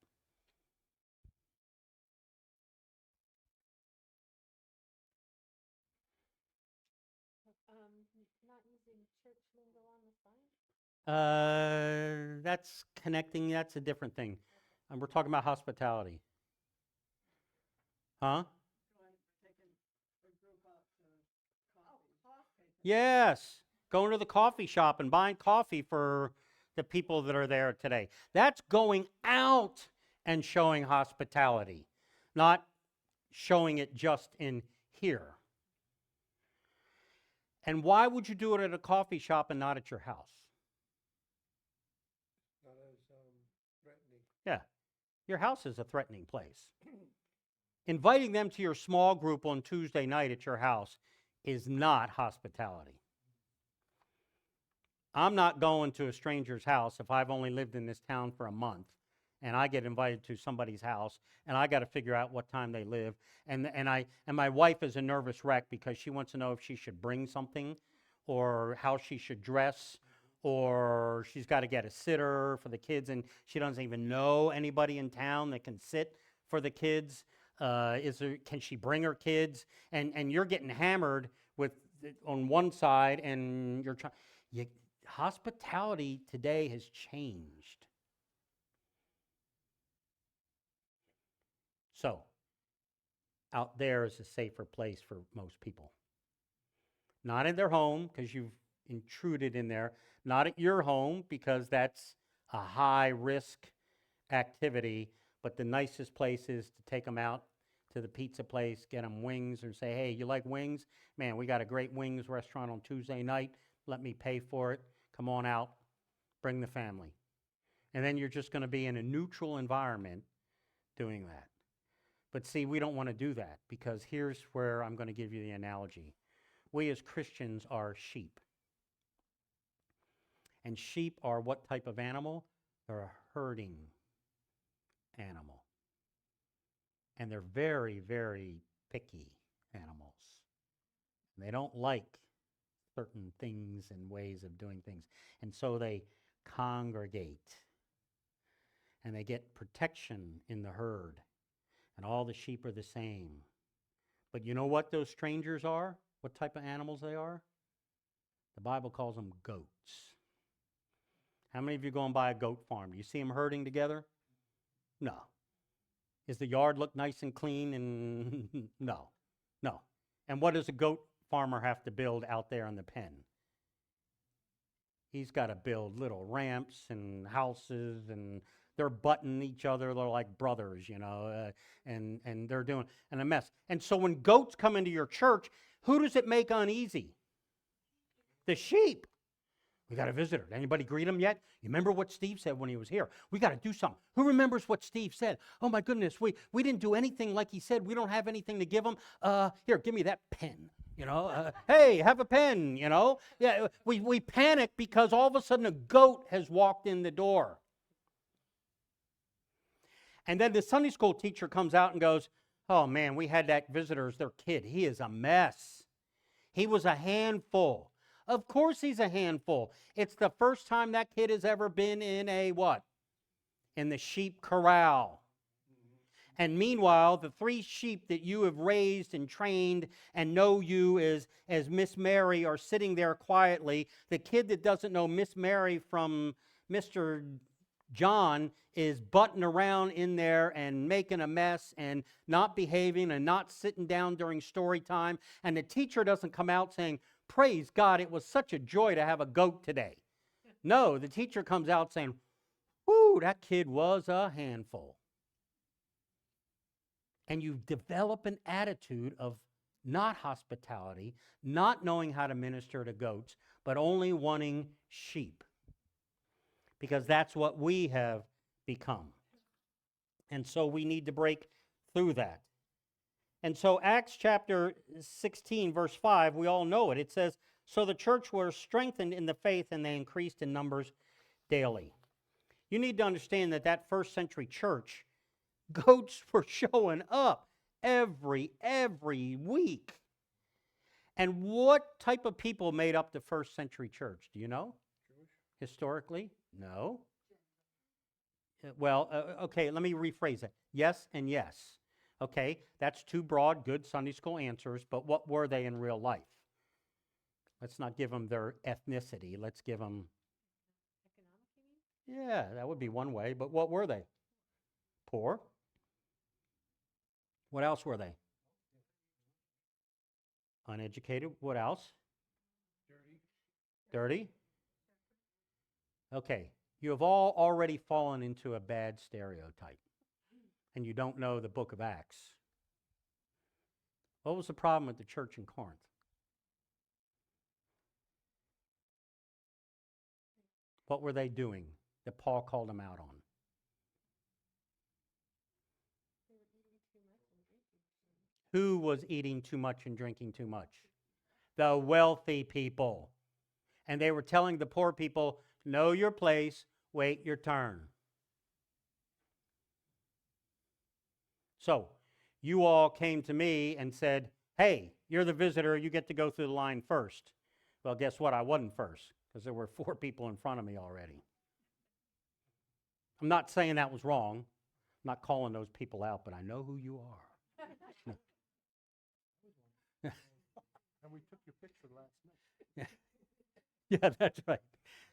Not using church lingo on the sign? That's connecting. That's a different thing. And we're talking about hospitality. Huh? Yes. Going to the coffee shop and buying coffee for the people that are there today. That's going out and showing hospitality, not showing it just in here. And why would you do it at a coffee shop and not at your house? Not as threatening. Yeah. Your house is a threatening place. Inviting them to your small group on Tuesday night at your house is not hospitality. I'm not going to a stranger's house if I've only lived in this town for a month and I get invited to somebody's house and I got to figure out what time they live and my wife is a nervous wreck because she wants to know if she should bring something or how she should dress or she's got to get a sitter for the kids and she doesn't even know anybody in town that can sit for the kids. Can she bring her kids? And you're getting hammered with on one side and you're trying. Hospitality today has changed. So, out there is a safer place for most people. Not in their home because you've intruded in there. Not at your home because that's a high risk activity. But the nicest place is to take them out to the pizza place, get them wings, or say, hey, you like wings? Man, we got a great wings restaurant on Tuesday night. Let me pay for it. Come on out. Bring the family. And then you're just going to be in a neutral environment doing that. But see, we don't want to do that because here's where I'm going to give you the analogy. We as Christians are sheep. And sheep are what type of animal? They're a herding animal. And they're very, very picky animals. They don't like certain things and ways of doing things. And so they congregate. And they get protection in the herd. And all the sheep are the same. But you know what those strangers are? What type of animals they are? The Bible calls them goats. How many of you go and buy a goat farm? Do you see them herding together? No. Does the yard look nice and clean? And no. No. And what does a goat farmer have to build out there in the pen? He's got to build little ramps and houses, and they're butting each other. They're like brothers, and they're doing a mess. And so when goats come into your church, who does it make uneasy? The sheep. We got a visitor. Anybody greet him yet? You remember what Steve said when he was here? We got to do something. Who remembers what Steve said? Oh my goodness, we didn't do anything like he said. We don't have anything to give him. Here, give me that pen. Hey, have a pen, Yeah, we panic because all of a sudden a goat has walked in the door. And then the Sunday school teacher comes out and goes, oh man, we had that visitor as their kid. He is a mess. He was a handful. Of course he's a handful. It's the first time that kid has ever been in a what? In the sheep corral. And meanwhile, the 3 sheep that you have raised and trained and know you as Miss Mary are sitting there quietly. The kid that doesn't know Miss Mary from Mr. John is butting around in there and making a mess and not behaving and not sitting down during story time. And the teacher doesn't come out saying, praise God, it was such a joy to have a goat today. No, the teacher comes out saying, whoo, that kid was a handful. And you develop an attitude of not hospitality, not knowing how to minister to goats, but only wanting sheep. Because that's what we have become. And so we need to break through that. And so Acts chapter 16, verse 5, we all know it. It says, so the church was strengthened in the faith and they increased in numbers daily. You need to understand that first century church, goats were showing up every week. And what type of people made up the first century church? Do you know? Jewish? Historically? No. Well, okay, let me rephrase it. Yes and yes. Okay, that's 2 broad, good Sunday school answers, but what were they in real life? Let's not give them their ethnicity. Let's give them... Economic, you mean? Yeah, that would be one way, but what were they? Poor. What else were they? Uneducated. What else? Dirty? Dirty. Okay, you have all already fallen into a bad stereotype, and you don't know the book of Acts. What was the problem with the church in Corinth? What were they doing that Paul called them out on? They were eating too much and drinking too much. Who was eating too much and drinking too much? The wealthy people. And they were telling the poor people, know your place, wait your turn. So you all came to me and said, hey, you're the visitor, you get to go through the line first. Well, guess what? I wasn't first because there were 4 people in front of me already. I'm not saying that was wrong. I'm not calling those people out, but I know who you are. And we took your picture last night. Yeah, that's right.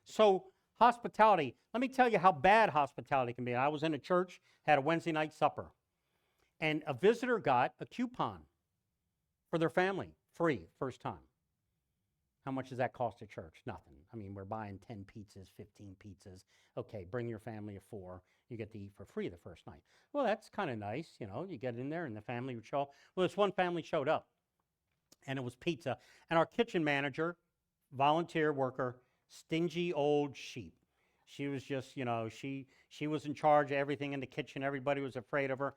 So hospitality, let me tell you how bad hospitality can be. I was in a church, had a Wednesday night supper, and a visitor got a coupon for their family, free, first time. How much does that cost a church? Nothing. I mean, we're buying 10 pizzas, 15 pizzas. Okay, bring your family of 4. You get to eat for free the first night. Well, that's kind of nice, you know. You get in there and the family would show up. Well, this one family showed up, and it was pizza. And our kitchen manager, volunteer worker, stingy old sheep. She was just, you know, she was in charge of everything in the kitchen. Everybody was afraid of her.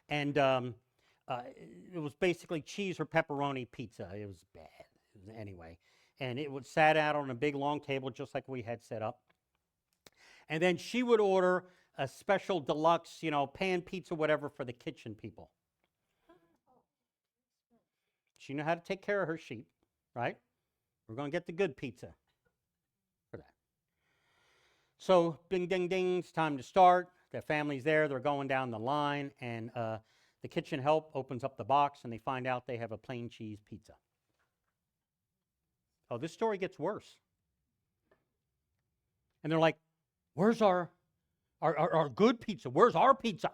And it was basically cheese or pepperoni pizza. It was bad. Anyway. And it was sat out on a big long table just like we had set up. And then she would order a special deluxe, you know, pan pizza, whatever, for the kitchen people. She knew how to take care of her sheep, right? We're going to get the good pizza for that. So, ding, ding, ding, it's time to start. The family's there. They're going down the line. And the kitchen help opens up the box, and they find out they have a plain cheese pizza. Oh, this story gets worse. And they're like, where's our good pizza? Where's our pizza?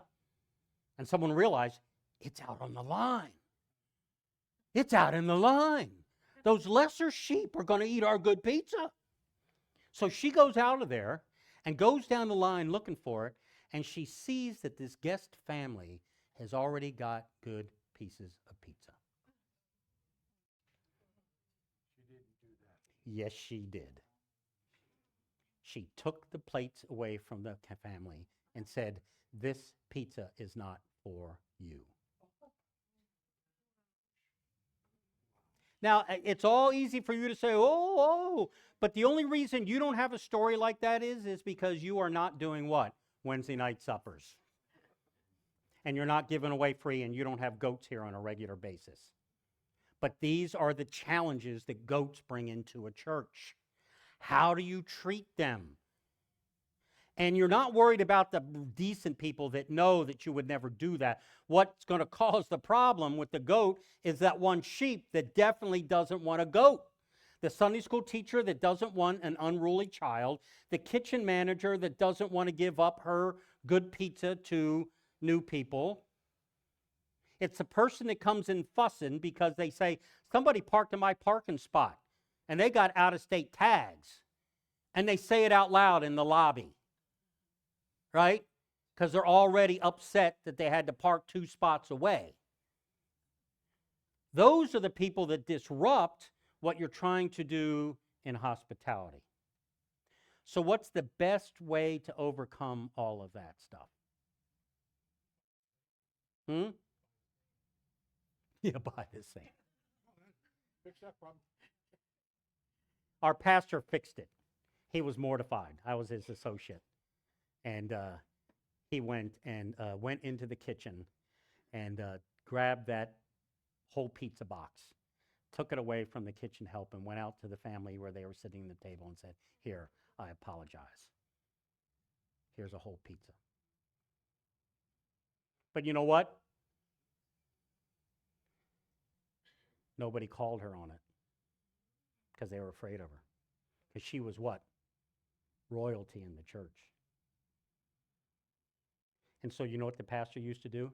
And someone realized, it's out on the line. It's out in the line. Those lesser sheep are going to eat our good pizza. So she goes out of there and goes down the line looking for it, and she sees that this guest family has already got good pieces of pizza. Yes, she did. She took the plates away from the family and said, this pizza is not for you. Now, it's all easy for you to say, oh, but the only reason you don't have a story like that is because you are not doing what? Wednesday night suppers. And you're not giving away free, and you don't have goats here on a regular basis. But these are the challenges that goats bring into a church. How do you treat them? And you're not worried about the decent people that know that you would never do that. What's going to cause the problem with the goat is that one sheep that definitely doesn't want a goat. The Sunday school teacher that doesn't want an unruly child. The kitchen manager that doesn't want to give up her good pizza to new people. It's the person that comes in fussing because they say, somebody parked in my parking spot, and they got out-of-state tags, and they say it out loud in the lobby, right? Because they're already upset that they had to park 2 spots away. Those are the people that disrupt what you're trying to do in hospitality. So what's the best way to overcome all of that stuff? Yeah, buy the same. Fix that problem. Our pastor fixed it. He was mortified. I was his associate. And he went into the kitchen and grabbed that whole pizza box, took it away from the kitchen help, and went out to the family where they were sitting at the table and said, here, I apologize. Here's a whole pizza. But you know what? Nobody called her on it because they were afraid of her. Because she was what? Royalty in the church. And so you know what the pastor used to do?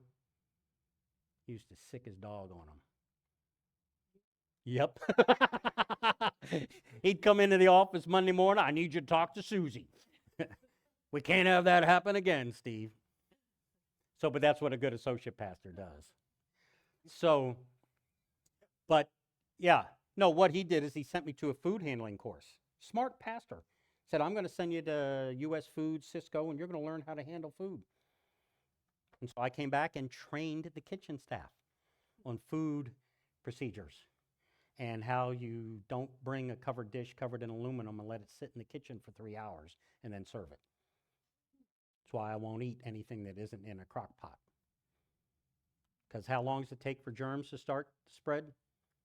He used to sick his dog on them. Yep. He'd come into the office Monday morning, I need you to talk to Susie. We can't have that happen again, Steve. So, but that's what a good associate pastor does. So, but yeah, no, what he did is he sent me to a food handling course. Smart pastor. Said, I'm going to send you to U.S. Food, Cisco, and you're going to learn how to handle food. And so I came back and trained the kitchen staff on food procedures. and how you don't bring a covered dish covered in aluminum and let it sit in the kitchen for 3 hours and then serve it. That's why I won't eat anything that isn't in a crock pot. Because how long does it take for germs to start to spread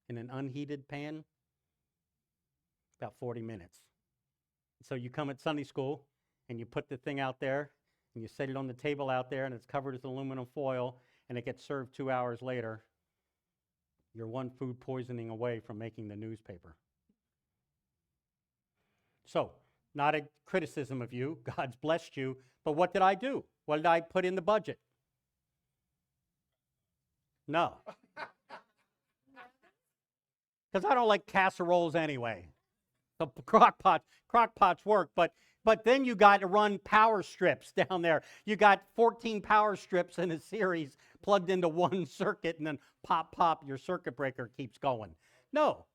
in an unheated pan? About 40 minutes. So you come at Sunday school and you put the thing out there and you set it on the table out there and it's covered with aluminum foil and it gets served 2 hours later. You're one food poisoning away from making the newspaper. So, not a criticism of you. God's blessed you. But what did I do? What did I put in the budget? No. Because I don't like casseroles anyway. The crock pots work, but then you got to run power strips down there. You got 14 power strips in a series plugged into one circuit, and then pop, your circuit breaker keeps going. No,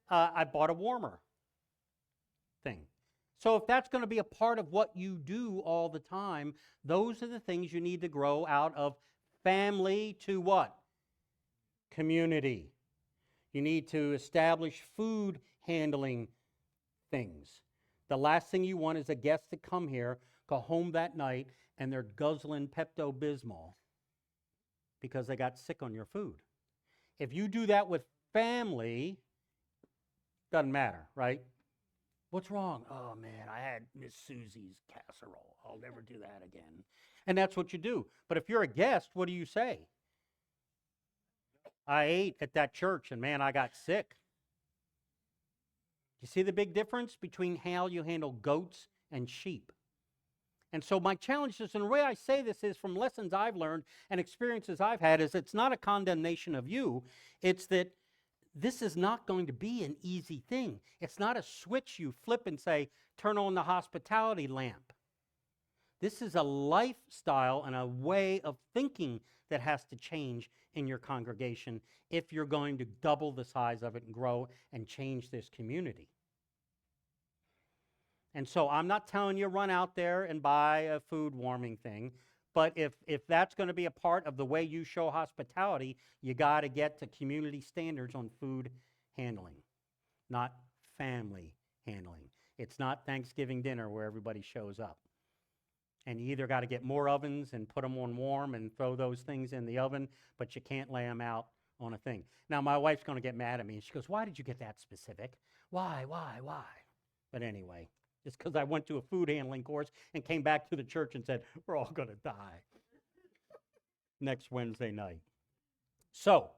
I bought a warmer thing. So if that's going to be a part of what you do all the time, those are the things you need to grow out of family to what? Community. You need to establish food handling things. The last thing you want is a guest to come here, go home that night, and they're guzzling Pepto-Bismol because they got sick on your food. If you do that with family, doesn't matter, right? What's wrong? Oh man, I had Miss Susie's casserole. I'll never do that again. And that's what you do. But if you're a guest, what do you say? I ate at that church and man, I got sick. You see the big difference between how you handle goats and sheep? And so my challenge is, and the way I say this is from lessons I've learned and experiences I've had, is it's not a condemnation of you. It's that this is not going to be an easy thing. It's not a switch you flip and say, turn on the hospitality lamp. This is a lifestyle and a way of thinking that has to change in your congregation if you're going to double the size of it and grow and change this community. And so I'm not telling you run out there and buy a food warming thing, but if that's going to be a part of the way you show hospitality, you got to get to community standards on food handling, not family handling. It's not Thanksgiving dinner where everybody shows up. And you either got to get more ovens and put them on warm and throw those things in the oven, but you can't lay them out on a thing. Now, my wife's going to get mad at me. And she goes, why did you get that specific? Why? But anyway, it's because I went to a food handling course and came back to the church and said, we're all going to die next Wednesday night. So,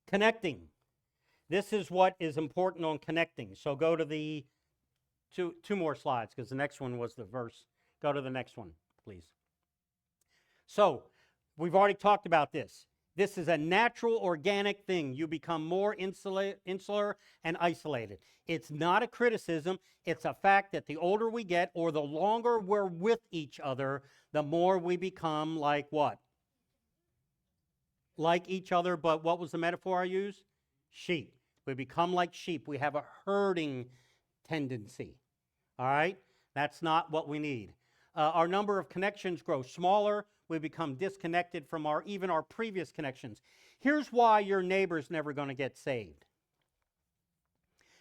connecting. This is what is important on connecting. So go to the two more slides because the next one was the verse. Go to the next one, please. So, we've already talked about this. This is a natural, organic thing. You become more insular and isolated. It's not a criticism. It's a fact that the older we get or the longer we're with each other, the more we become like what? Like each other, but what was the metaphor I used? Sheep. We become like sheep. We have a herding tendency. All right? That's not what we need. Our number of connections grows smaller. We become disconnected from even our previous connections. Here's why your neighbor's never going to get saved.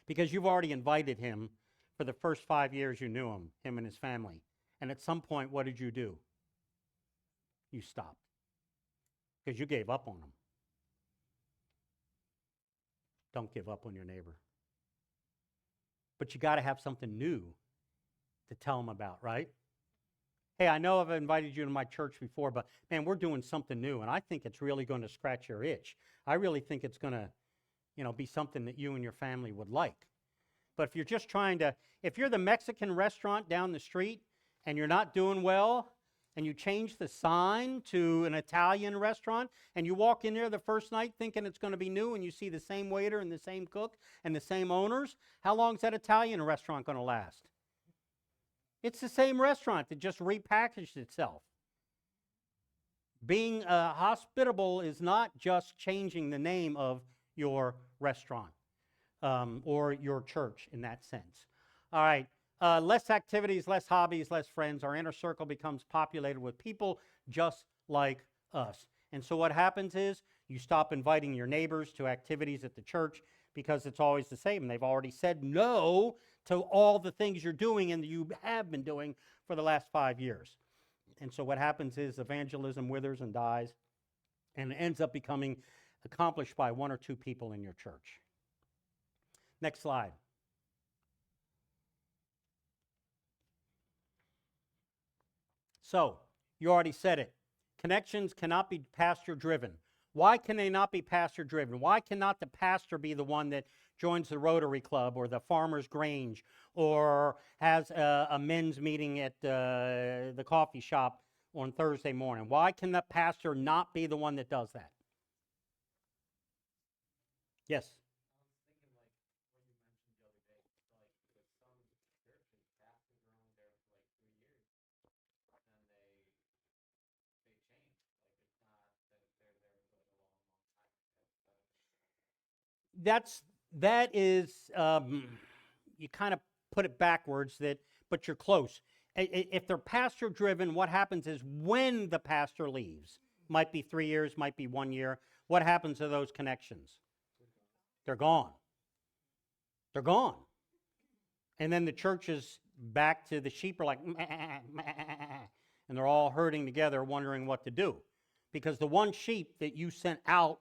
Because you've already invited him for the first 5 years you knew him and his family. And at some point, what did you do? You stopped. Because you gave up on him. Don't give up on your neighbor. But you got to have something new to tell them about, right? Hey, I know I've invited you to my church before, but man, we're doing something new, and I think it's really going to scratch your itch. I really think it's going to, be something that you and your family would like. But if you're just if you're the Mexican restaurant down the street and you're not doing well, and you change the sign to an Italian restaurant, and you walk in there the first night thinking it's going to be new, and you see the same waiter and the same cook and the same owners, how long is that Italian restaurant going to last? It's the same restaurant that just repackaged itself. Being hospitable is not just changing the name of your restaurant or your church in that sense. All right, less activities, less hobbies, less friends. Our inner circle becomes populated with people just like us. And so what happens is you stop inviting your neighbors to activities at the church. because it's always the same. They've already said no to all the things you're doing and you have been doing for the last 5 years. And so what happens is evangelism withers and dies and ends up becoming accomplished by 1 or 2 people in your church. Next slide. So, you already said it. Connections cannot be pastor driven. Why can they not be pastor driven? Why cannot the pastor be the one that joins the Rotary Club or the Farmer's Grange or has a men's meeting at the coffee shop on Thursday morning? Why can the pastor not be the one that does that? Yes. That is you kind of put it backwards, but you're close. If they're pastor driven, what happens is when the pastor leaves, might be 3 years, might be 1 year, what happens to those connections? They're gone. They're gone. And then the church is back to the sheep are like, meh, meh, and they're all herding together wondering what to do. Because the one sheep that you sent out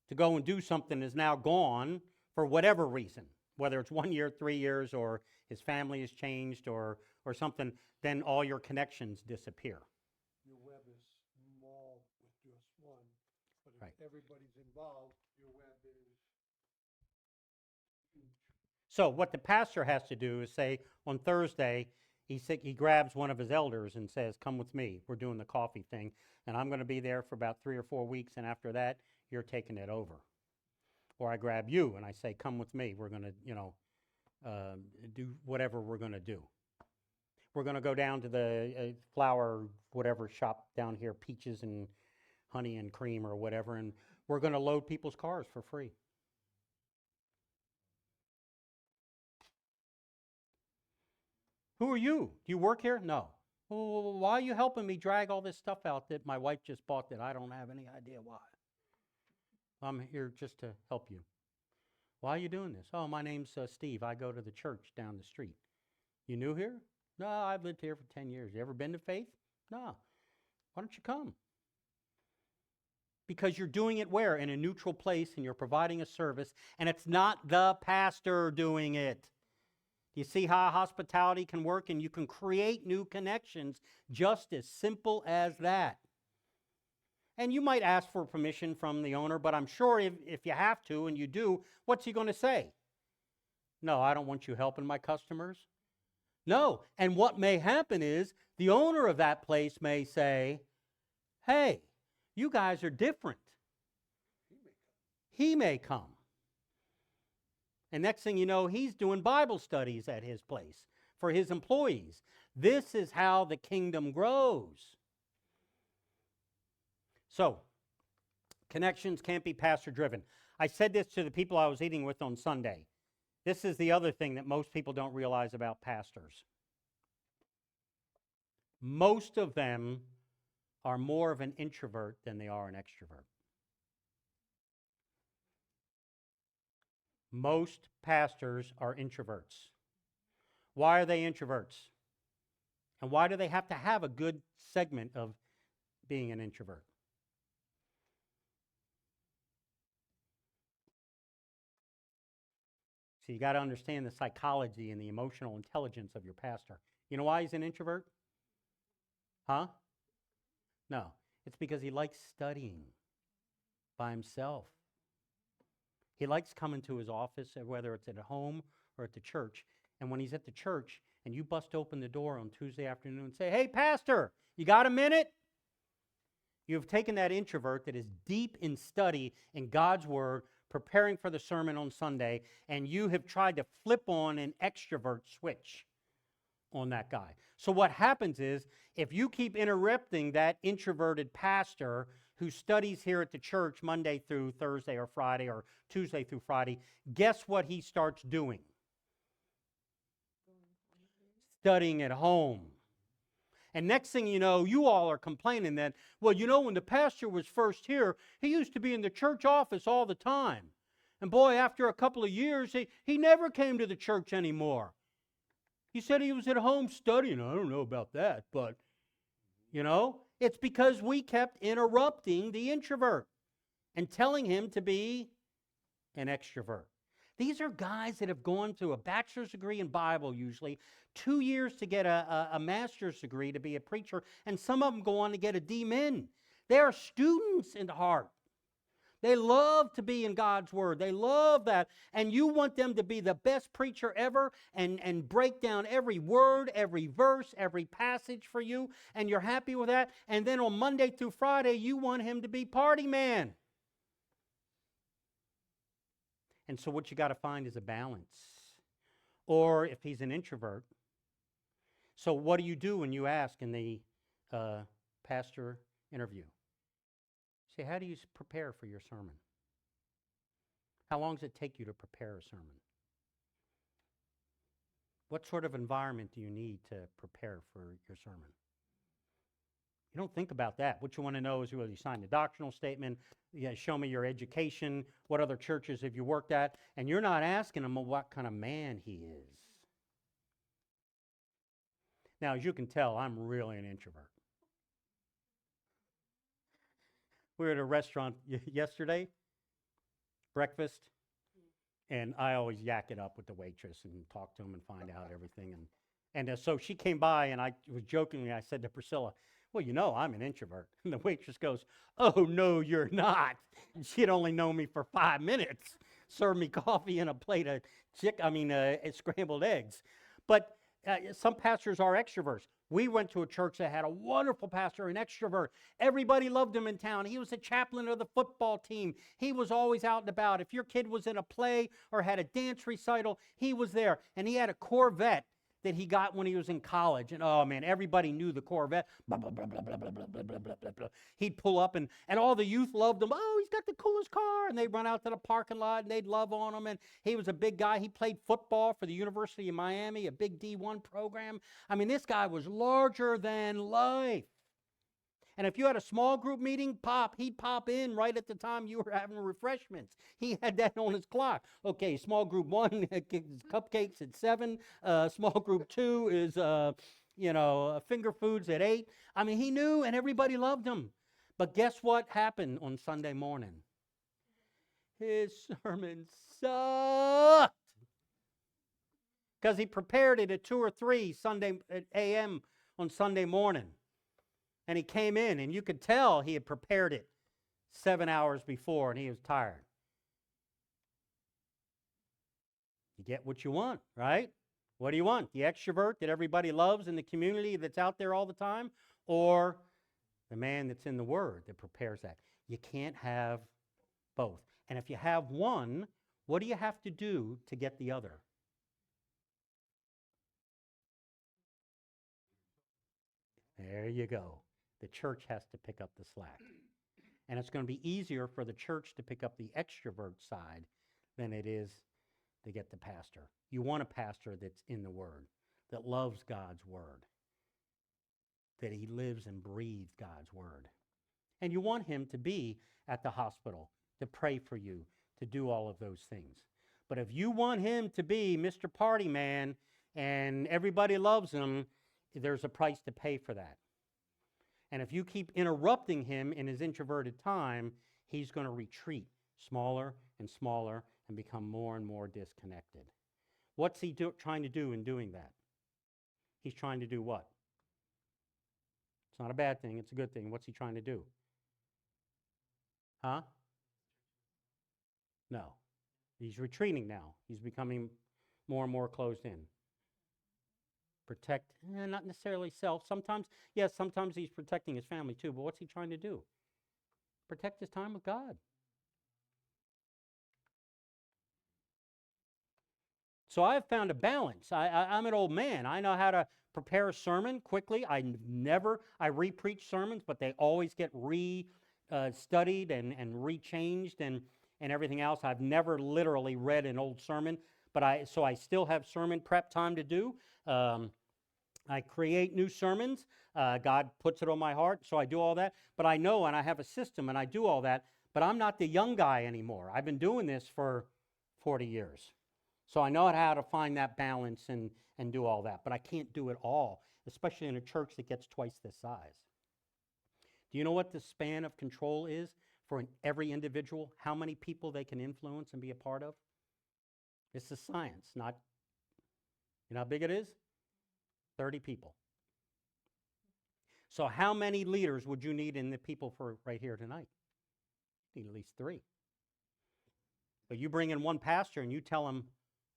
to go and do something is now gone for whatever reason, whether it's 1 year, 3 years, or his family has changed or something, then all your connections disappear. Your web is small with just one, but if Right. everybody's involved, your web is huge. So what the pastor has to do is say, on Thursday, he grabs one of his elders and says, come with me, we're doing the coffee thing, and I'm going to be there for about 3 or 4 weeks, and after that, you're taking it over. Or I grab you and I say, come with me, we're going to, do whatever we're going to do. We're going to go down to the flower, whatever shop down here, Peaches and Honey and Cream or whatever, and we're going to load people's cars for free. Who are you? Do you work here? No. Well, why are you helping me drag all this stuff out that my wife just bought that I don't have any idea why? I'm here just to help you. Why are you doing this? Oh, my name's Steve. I go to the church down the street. You new here? No, I've lived here for 10 years. You ever been to Faith? No. Why don't you come? Because you're doing it where? In a neutral place, and you're providing a service, and it's not the pastor doing it. Do you see how hospitality can work? And you can create new connections just as simple as that. And you might ask for permission from the owner, but I'm sure if you have to, and you do, what's he going to say? No, I don't want you helping my customers. No, and what may happen is the owner of that place may say, hey, you guys are different. He may come. And next thing you know, he's doing Bible studies at his place for his employees. This is how the kingdom grows. So, connections can't be pastor driven. I said this to the people I was eating with on Sunday. This is the other thing that most people don't realize about pastors. Most of them are more of an introvert than they are an extrovert. Most pastors are introverts. Why are they introverts? And why do they have to have a good segment of being an introvert? So you got to understand the psychology and the emotional intelligence of your pastor. You know why he's an introvert? Huh? No. It's because he likes studying by himself. He likes coming to his office, whether it's at home or at the church. And when he's at the church and you bust open the door on Tuesday afternoon and say, hey, pastor, you got a minute? You've taken that introvert that is deep in study in God's Word, preparing for the sermon on Sunday, and you have tried to flip on an extrovert switch on that guy. So what happens is, if you keep interrupting that introverted pastor who studies here at the church Monday through Thursday or Friday or Tuesday through Friday, guess what he starts doing? Studying at home. And next thing you know, you all are complaining that, well, you know, when the pastor was first here, he used to be in the church office all the time. And boy, after a couple of years, he never came to the church anymore. He said he was at home studying. I don't know about that, but, it's because we kept interrupting the introvert and telling him to be an extrovert. These are guys that have gone to a bachelor's degree in Bible, usually, 2 years to get a master's degree to be a preacher, and some of them go on to get a D-Min. They are students in heart. They love to be in God's Word. They love that. And you want them to be the best preacher ever and break down every word, every verse, every passage for you, and you're happy with that. And then on Monday through Friday, you want him to be party man. And so what you got to find is a balance. Or if he's an introvert. So what do you do when you ask in the pastor interview? Say, how do you prepare for your sermon? How long does it take you to prepare a sermon? What sort of environment do you need to prepare for your sermon? You don't think about that. What you want to know is whether you signed a doctrinal statement, show me your education, what other churches have you worked at, and you're not asking him what kind of man he is. Now, as you can tell, I'm really an introvert. We were at a restaurant yesterday, breakfast, and I always yak it up with the waitress and talk to him and find out everything. And so she came by, and I was jokingly, I said to Priscilla, well, I'm an introvert. And the waitress goes, oh, no, you're not. She'd only known me for 5 minutes, served me coffee and a plate of scrambled eggs. But some pastors are extroverts. We went to a church that had a wonderful pastor, an extrovert. Everybody loved him in town. He was the chaplain of the football team. He was always out and about. If your kid was in a play or had a dance recital, he was there. And he had a Corvette that he got when he was in college. And oh man, everybody knew the Corvette. Blah, blah, blah, blah, blah, blah, blah, blah, blah, blah, blah. He'd pull up and all the youth loved him. Oh, he's got the coolest car. And they'd run out to the parking lot and they'd love on him. And he was a big guy. He played football for the University of Miami, a big D1 program. I mean, this guy was larger than life. And if you had a small group meeting, he'd pop in right at the time you were having refreshments. He had that on his clock. Okay, small group 1, cupcakes at 7. Small group 2 is, finger foods at 8. I mean, he knew, and everybody loved him. But guess what happened on Sunday morning? His sermon sucked. Because he prepared it at 2 or 3 a.m. on Sunday morning. And he came in, and you could tell he had prepared it 7 hours before, and he was tired. You get what you want, right? What do you want? The extrovert that everybody loves in the community that's out there all the time? Or the man that's in the Word that prepares that? You can't have both. And if you have one, what do you have to do to get the other? There you go. The church has to pick up the slack. And it's going to be easier for the church to pick up the extrovert side than it is to get the pastor. You want a pastor that's in the Word, that loves God's Word, that he lives and breathes God's Word. And you want him to be at the hospital, to pray for you, to do all of those things. But if you want him to be Mr. Party Man and everybody loves him, there's a price to pay for that. And if you keep interrupting him in his introverted time, he's going to retreat smaller and smaller and become more and more disconnected. What's he trying to do in doing that? He's trying to do what? It's not a bad thing. It's a good thing. What's he trying to do? Huh? No. He's retreating now. He's becoming more and more closed in. Protect, not necessarily self. Sometimes he's protecting his family too, but what's he trying to do? Protect his time with God. So I've found a balance. I'm an old man. I know how to prepare a sermon quickly. I re-preach sermons, but they always get studied and rechanged and everything else. I've never literally read an old sermon, but I still have sermon prep time to do. I create new sermons. God puts it on my heart, so I do all that. But I know, and I have a system, and I do all that. But I'm not the young guy anymore. I've been doing this for 40 years. So I know how to find that balance and do all that, but I can't do it all, especially in a church that gets twice this size. Do you know what the span of control is for every individual? How many people they can influence and be a part of? It's a science, not, you know how big it is? 30 people. So how many leaders would you need in the people for right here tonight? You need at least 3. But you bring in one pastor and you tell him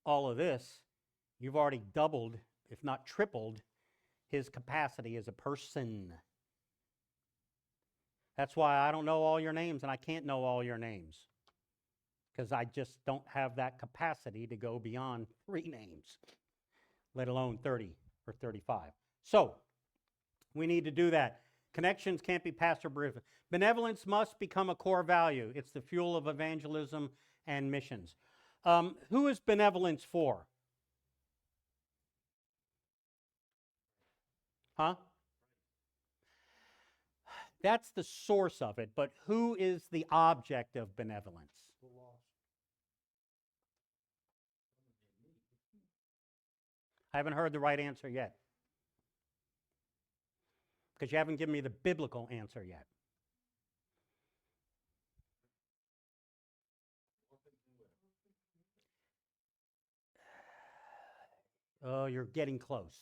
all of this, you've already doubled, if not tripled, his capacity as a person. That's why I don't know all your names and I can't know all your names, because I just don't have that capacity to go beyond 3 names, let alone 30 or 35. So we need to do that. Connections can't be pastor driven. Benevolence must become a core value. It's the fuel of evangelism and missions. Who is benevolence for? Huh? That's the source of it, but who is the object of benevolence? The lost. I haven't heard the right answer yet, because you haven't given me the biblical answer yet. Oh, you're getting close.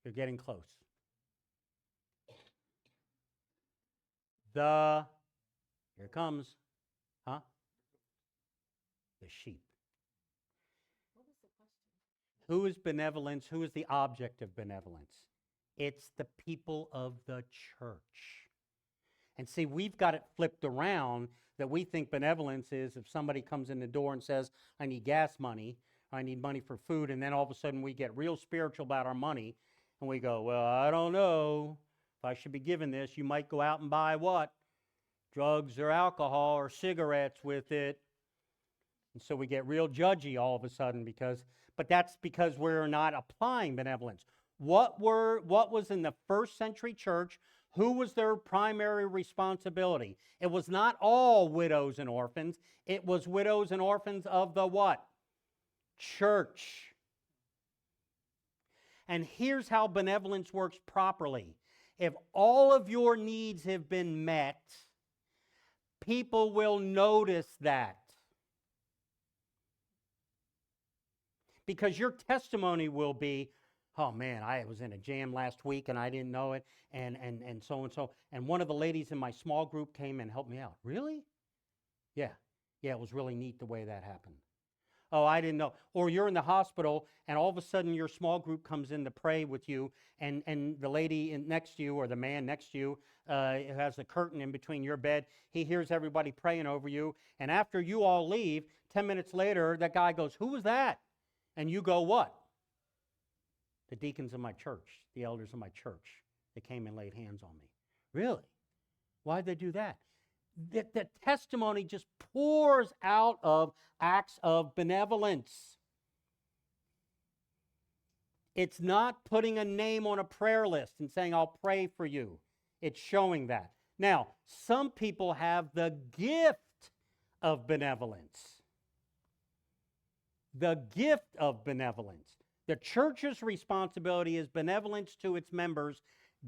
You're getting close. Here it comes, huh? The sheep. What was the question? Who is benevolence? Who is the object of benevolence? It's the people of the church. And see, we've got it flipped around that we think benevolence is if somebody comes in the door and says, I need gas money, I need money for food, and then all of a sudden we get real spiritual about our money, and we go, well, I don't know if I should be given this. You might go out and buy what? Drugs or alcohol or cigarettes with it. And so we get real judgy all of a sudden but that's because we're not applying benevolence. What was in the first century church? Who was their primary responsibility? It was not all widows and orphans. It was widows and orphans of the what? Church. And here's how benevolence works properly. If all of your needs have been met, people will notice that. Because your testimony will be, oh man, I was in a jam last week and I didn't know it, and so and so. And one of the ladies in my small group came and helped me out. Really? Yeah, it was really neat the way that happened. Oh, I didn't know. Or you're in the hospital and all of a sudden your small group comes in to pray with you, and the lady next to you or the man next to you has a curtain in between your bed. He hears everybody praying over you, and after you all leave, 10 minutes later, that guy goes, who was that? And you go, what? The deacons of my church, the elders of my church, they came and laid hands on me. Really? Why'd they do that? The testimony just pours out of acts of benevolence. It's not putting a name on a prayer list and saying, I'll pray for you. It's showing that. Now, some people have the gift of benevolence. The gift of benevolence. The church's responsibility is benevolence to its members.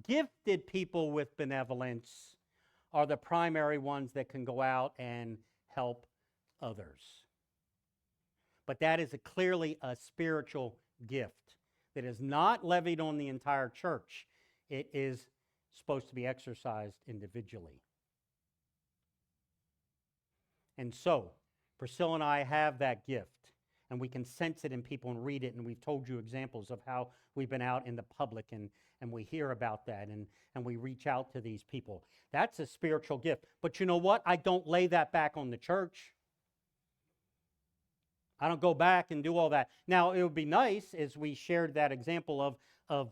Gifted people with benevolence are the primary ones that can go out and help others. But that is clearly a spiritual gift that is not levied on the entire church. It is supposed to be exercised individually. And so, Priscilla and I have that gift. And we can sense it in people and read it, and we've told you examples of how we've been out in the public and we hear about that and we reach out to these people. That's a spiritual gift. But you know what? I don't lay that back on the church. I don't go back and do all that. Now, it would be nice, as we shared that example of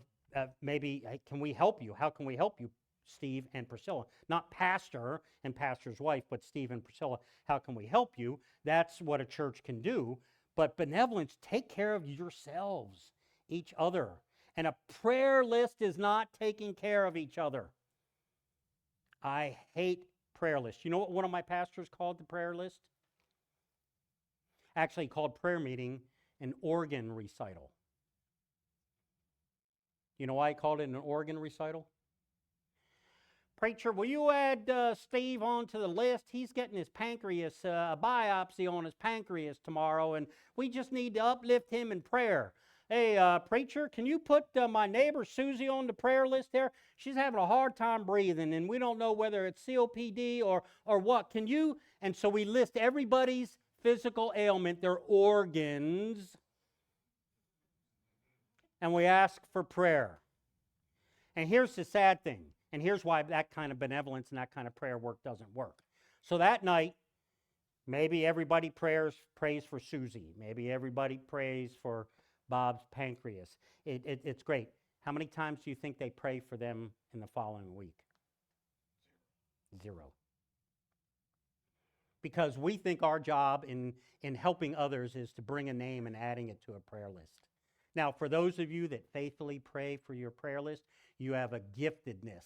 maybe, hey, can we help you? How can we help you, Steve and Priscilla? Not pastor and pastor's wife, but Steve and Priscilla. How can we help you? That's what a church can do. But benevolence, take care of yourselves, each other. And a prayer list is not taking care of each other. I hate prayer lists. You know what one of my pastors called the prayer list? actually called prayer meeting an organ recital. You know why he called it an organ recital? Preacher, will you add Steve onto the list? He's getting his pancreas, a biopsy on his pancreas tomorrow, and we just need to uplift him in prayer. Hey, preacher, can you put my neighbor Susie on the prayer list there? She's having a hard time breathing, and we don't know whether it's COPD or what. Can you? And so we list everybody's physical ailment, their organs, and we ask for prayer. And here's the sad thing, and here's why that kind of benevolence and that kind of prayer work doesn't work. So that night, maybe everybody prays for Susie. Maybe everybody prays for Bob's pancreas. It's great. How many times do you think they pray for them in the following week? 0. Because we think our job in helping others is to bring a name and adding it to a prayer list. Now, for those of you that faithfully pray for your prayer list, you have a giftedness,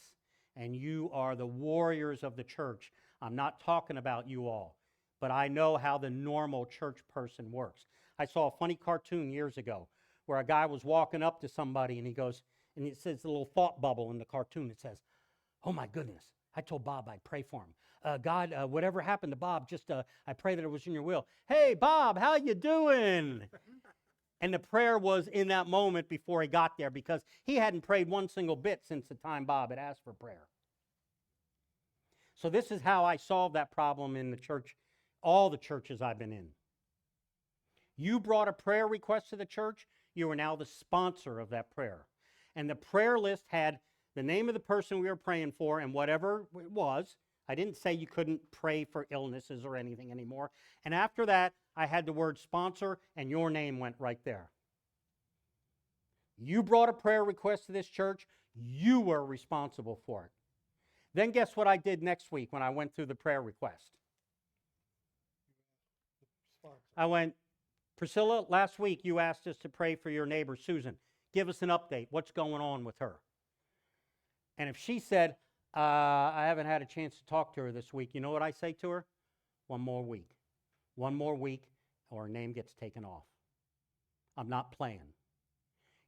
and you are the warriors of the church. I'm not talking about you all, but I know how the normal church person works. I saw a funny cartoon years ago where a guy was walking up to somebody, and he goes, and it says a little thought bubble in the cartoon. It says, "Oh my goodness, I told Bob I'd pray for him. God, whatever happened to Bob, just I pray that it was in your will. Hey, Bob, how you doing?" And the prayer was in that moment before he got there, because he hadn't prayed one single bit since the time Bob had asked for prayer. So this is how I solved that problem in the church, all the churches I've been in. You brought a prayer request to the church, you are now the sponsor of that prayer. And the prayer list had the name of the person we were praying for and whatever it was. I didn't say you couldn't pray for illnesses or anything anymore. And after that, I had the word sponsor, and your name went right there. You brought a prayer request to this church, you were responsible for it. Then guess what I did next week when I went through the prayer request? I went, "Priscilla, last week you asked us to pray for your neighbor Susan. Give us an update. What's going on with her?" And if she said, "I haven't had a chance to talk to her this week," you know what I say to her? One more week. One more week, or her name gets taken off. I'm not playing.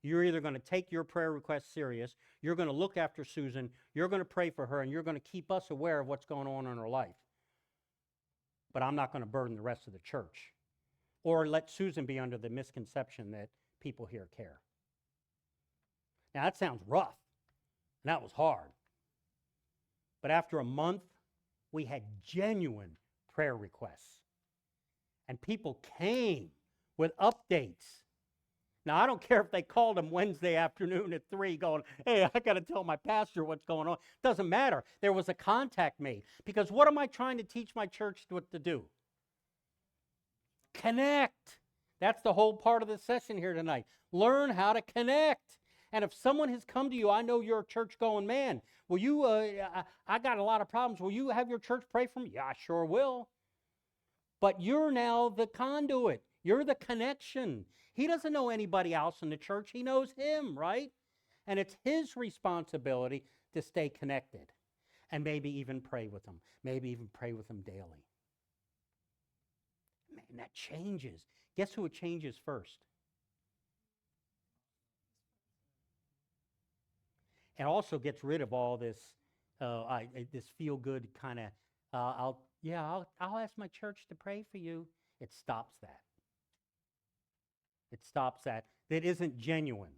You're either going to take your prayer request serious, you're going to look after Susan, you're going to pray for her, and you're going to keep us aware of what's going on in her life. But I'm not going to burden the rest of the church. Or let Susan be under the misconception that people here care. Now that sounds rough, and that was hard. But after a month, we had genuine prayer requests. And people came with updates. Now, I don't care if they called them Wednesday afternoon at 3 going, "Hey, I got to tell my pastor what's going on." Doesn't matter. There was a contact made. Because what am I trying to teach my church what to do? Connect. That's the whole part of the session here tonight. Learn how to connect. And if someone has come to you, I know you're a church-going man. Will you, I got a lot of problems. Will you have your church pray for me? Yeah, I sure will. But you're now the conduit. You're the connection. He doesn't know anybody else in the church. He knows him, right? And it's his responsibility to stay connected and maybe even pray with them. Maybe even pray with them daily. Man, that changes. Guess who it changes first? It also gets rid of all this, this feel-good kind of, I'll ask my church to pray for you. It stops that. It stops that. That isn't genuine.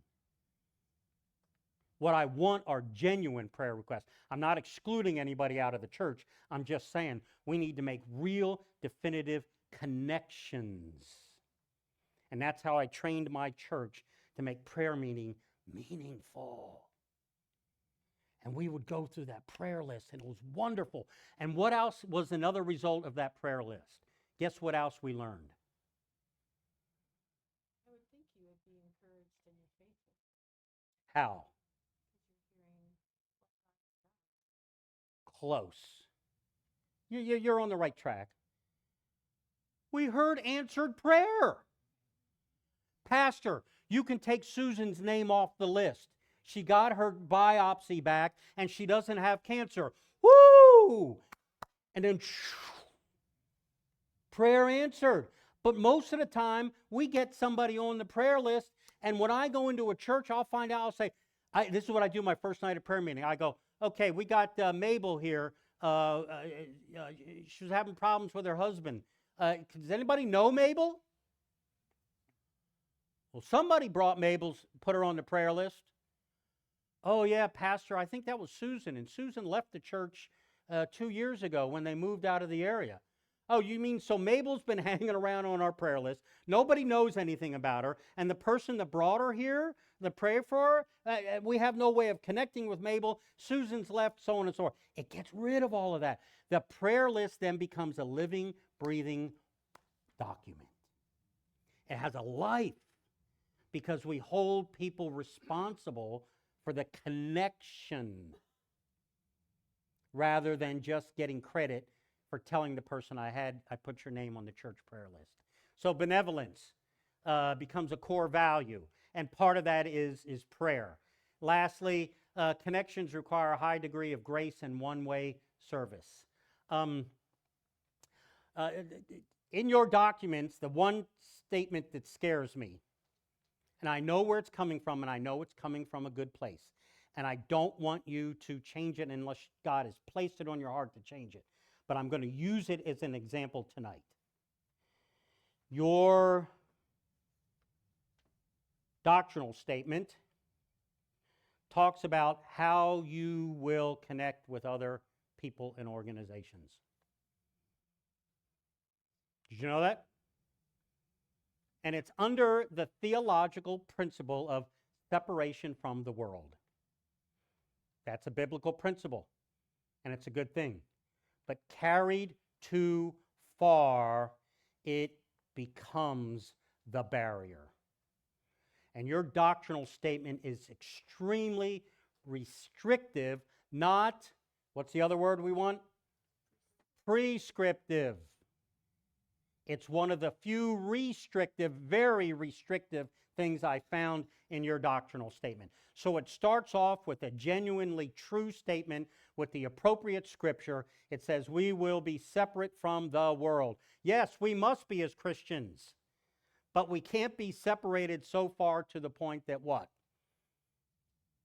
What I want are genuine prayer requests. I'm not excluding anybody out of the church. I'm just saying we need to make real, definitive connections. And that's how I trained my church to make prayer meeting meaningful. And we would go through that prayer list, and it was wonderful. And what else was another result of that prayer list? Guess what else we learned? I would think you would be encouraged in your faithfulness. How? Because you're hearing what God has done. Close. You're on the right track. We heard answered prayer. Pastor, you can take Susan's name off the list. She got her biopsy back, and she doesn't have cancer. Woo! And then prayer answered. But most of the time, we get somebody on the prayer list, and when I go into a church, I'll find out, I'll say, this is what I do my first night of prayer meeting. I go, okay, we got Mabel here. She was having problems with her husband. Does anybody know Mabel? Well, somebody brought Mabel's, put her on the prayer list. Oh, yeah, Pastor, I think that was Susan. And Susan left the church 2 years ago when they moved out of the area. Oh, you mean so Mabel's been hanging around on our prayer list. Nobody knows anything about her. And the person that brought her here, the prayer for her, we have no way of connecting with Mabel. Susan's left, so on and so forth. It gets rid of all of that. The prayer list then becomes a living, breathing document. It has a life because we hold people responsible for the connection rather than just getting credit for telling the person I put your name on the church prayer list. So benevolence becomes a core value, and part of that is prayer. Lastly, connections require a high degree of grace and one-way service. In your documents, the one statement that scares me, and I know where it's coming from, and I know it's coming from a good place, and I don't want you to change it unless God has placed it on your heart to change it. But I'm going to use it as an example tonight. Your doctrinal statement talks about how you will connect with other people and organizations. Did you know that? And it's under the theological principle of separation from the world. That's a biblical principle, and it's a good thing. But carried too far, it becomes the barrier. And your doctrinal statement is extremely restrictive, not, what's the other word we want? Prescriptive. It's one of the few restrictive, very restrictive things I found in your doctrinal statement. So it starts off with a genuinely true statement with the appropriate scripture. It says, we will be separate from the world. Yes, we must be as Christians, but we can't be separated so far to the point that what?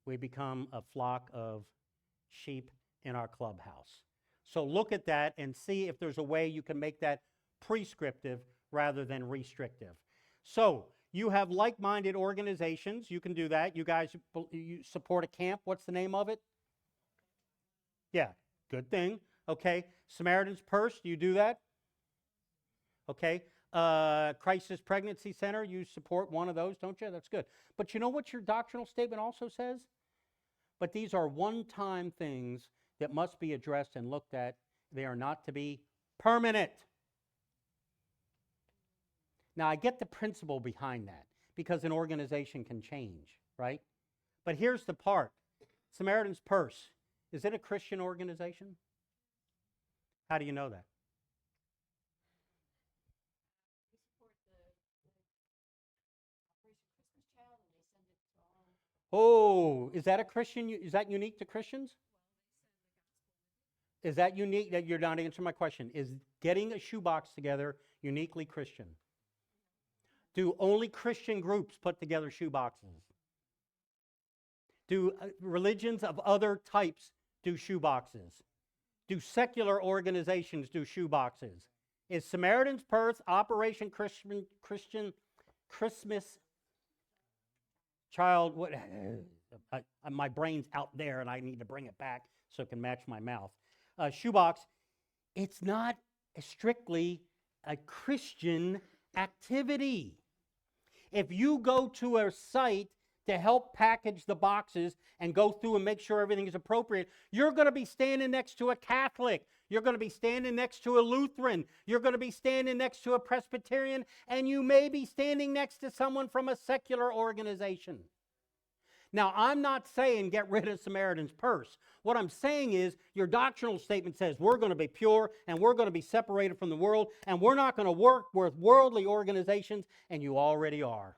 We become a flock of sheep in our clubhouse. So look at that and see if there's a way you can make that prescriptive rather than restrictive. So you have like-minded organizations. You can do that. You guys you support a camp. What's the name of it? Yeah, good thing. Okay. Samaritan's Purse, do you do that? Okay. Crisis Pregnancy Center, you support one of those, don't you? That's good. But you know what your doctrinal statement also says? But these are one-time things that must be addressed and looked at. They are not to be permanent. Now, I get the principle behind that because an organization can change, right? But here's the part. Samaritan's Purse, is it a Christian organization? How do you know that? We support the Operation Christmas Child, and they send it to all. Oh, is that a Christian? Is that unique to Christians? Is that unique? That you're not answering my question. Is getting a shoebox together uniquely Christian? Do only Christian groups put together shoeboxes? Do religions of other types do shoeboxes? Do secular organizations do shoeboxes? Is Samaritan's Purse, Operation Christian Christmas Child, what? My brain's out there and I need to bring it back so it can match my mouth. Shoebox, it's not strictly a Christian activity. If you go to a site to help package the boxes and go through and make sure everything is appropriate, you're going to be standing next to a Catholic. You're going to be standing next to a Lutheran. You're going to be standing next to a Presbyterian, and you may be standing next to someone from a secular organization. Now, I'm not saying get rid of Samaritan's Purse. What I'm saying is your doctrinal statement says we're going to be pure and we're going to be separated from the world and we're not going to work with worldly organizations, and you already are.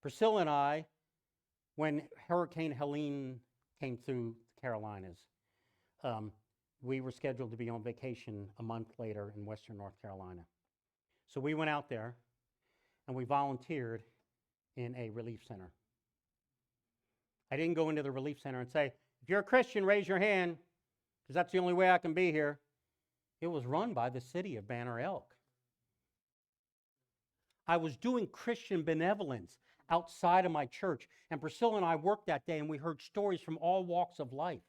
Priscilla and I, when Hurricane Helene came through the Carolinas, we were scheduled to be on vacation a month later in Western North Carolina. So we went out there and we volunteered in a relief center. I didn't go into the relief center and say, if you're a Christian, raise your hand, because that's the only way I can be here. It was run by the city of Banner Elk. I was doing Christian benevolence outside of my church. And Priscilla and I worked that day, and we heard stories from all walks of life.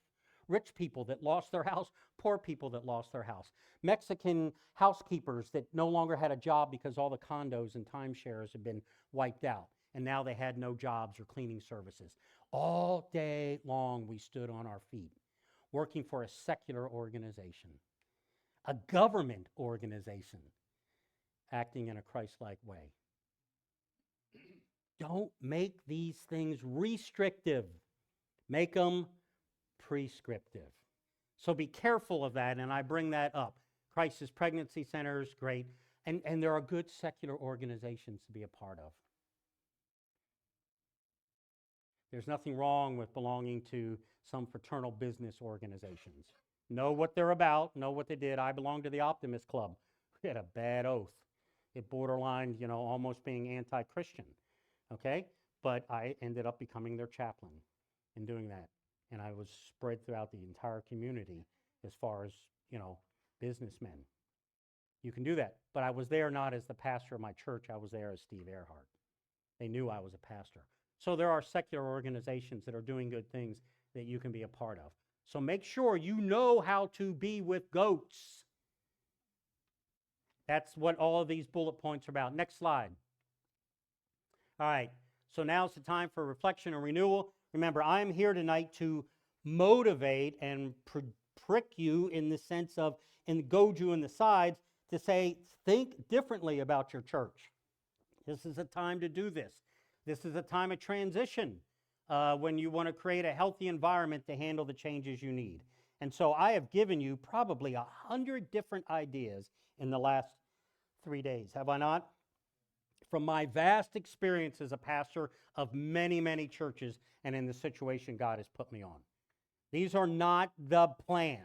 Rich people that lost their house, poor people that lost their house, Mexican housekeepers that no longer had a job because all the condos and timeshares had been wiped out, and now they had no jobs or cleaning services. All day long, we stood on our feet, working for a secular organization, a government organization, acting in a Christ-like way. Don't make these things restrictive. Make them prescriptive. So be careful of that, and I bring that up. Crisis pregnancy centers, great. And there are good secular organizations to be a part of. There's nothing wrong with belonging to some fraternal business organizations. Know what they're about, know what they did. I belong to the Optimist Club. We had a bad oath. It borderlined, almost being anti-Christian, okay? But I ended up becoming their chaplain in doing that. And I was spread throughout the entire community as far as, businessmen. You can do that. But I was there not as the pastor of my church. I was there as Steve Erhart. They knew I was a pastor. So there are secular organizations that are doing good things that you can be a part of. So make sure you know how to be with goats. That's what all of these bullet points are about. Next slide. All right. So now's the time for reflection and renewal. Remember, I'm here tonight to motivate and prick you in the sense of, and goad you in the sides to say, think differently about your church. This is a time to do this. This is a time of transition when you want to create a healthy environment to handle the changes you need. And so I have given you probably 100 different ideas in the last 3 days, have I not? From my vast experience as a pastor of many, many churches and in the situation God has put me on. These are not the plan.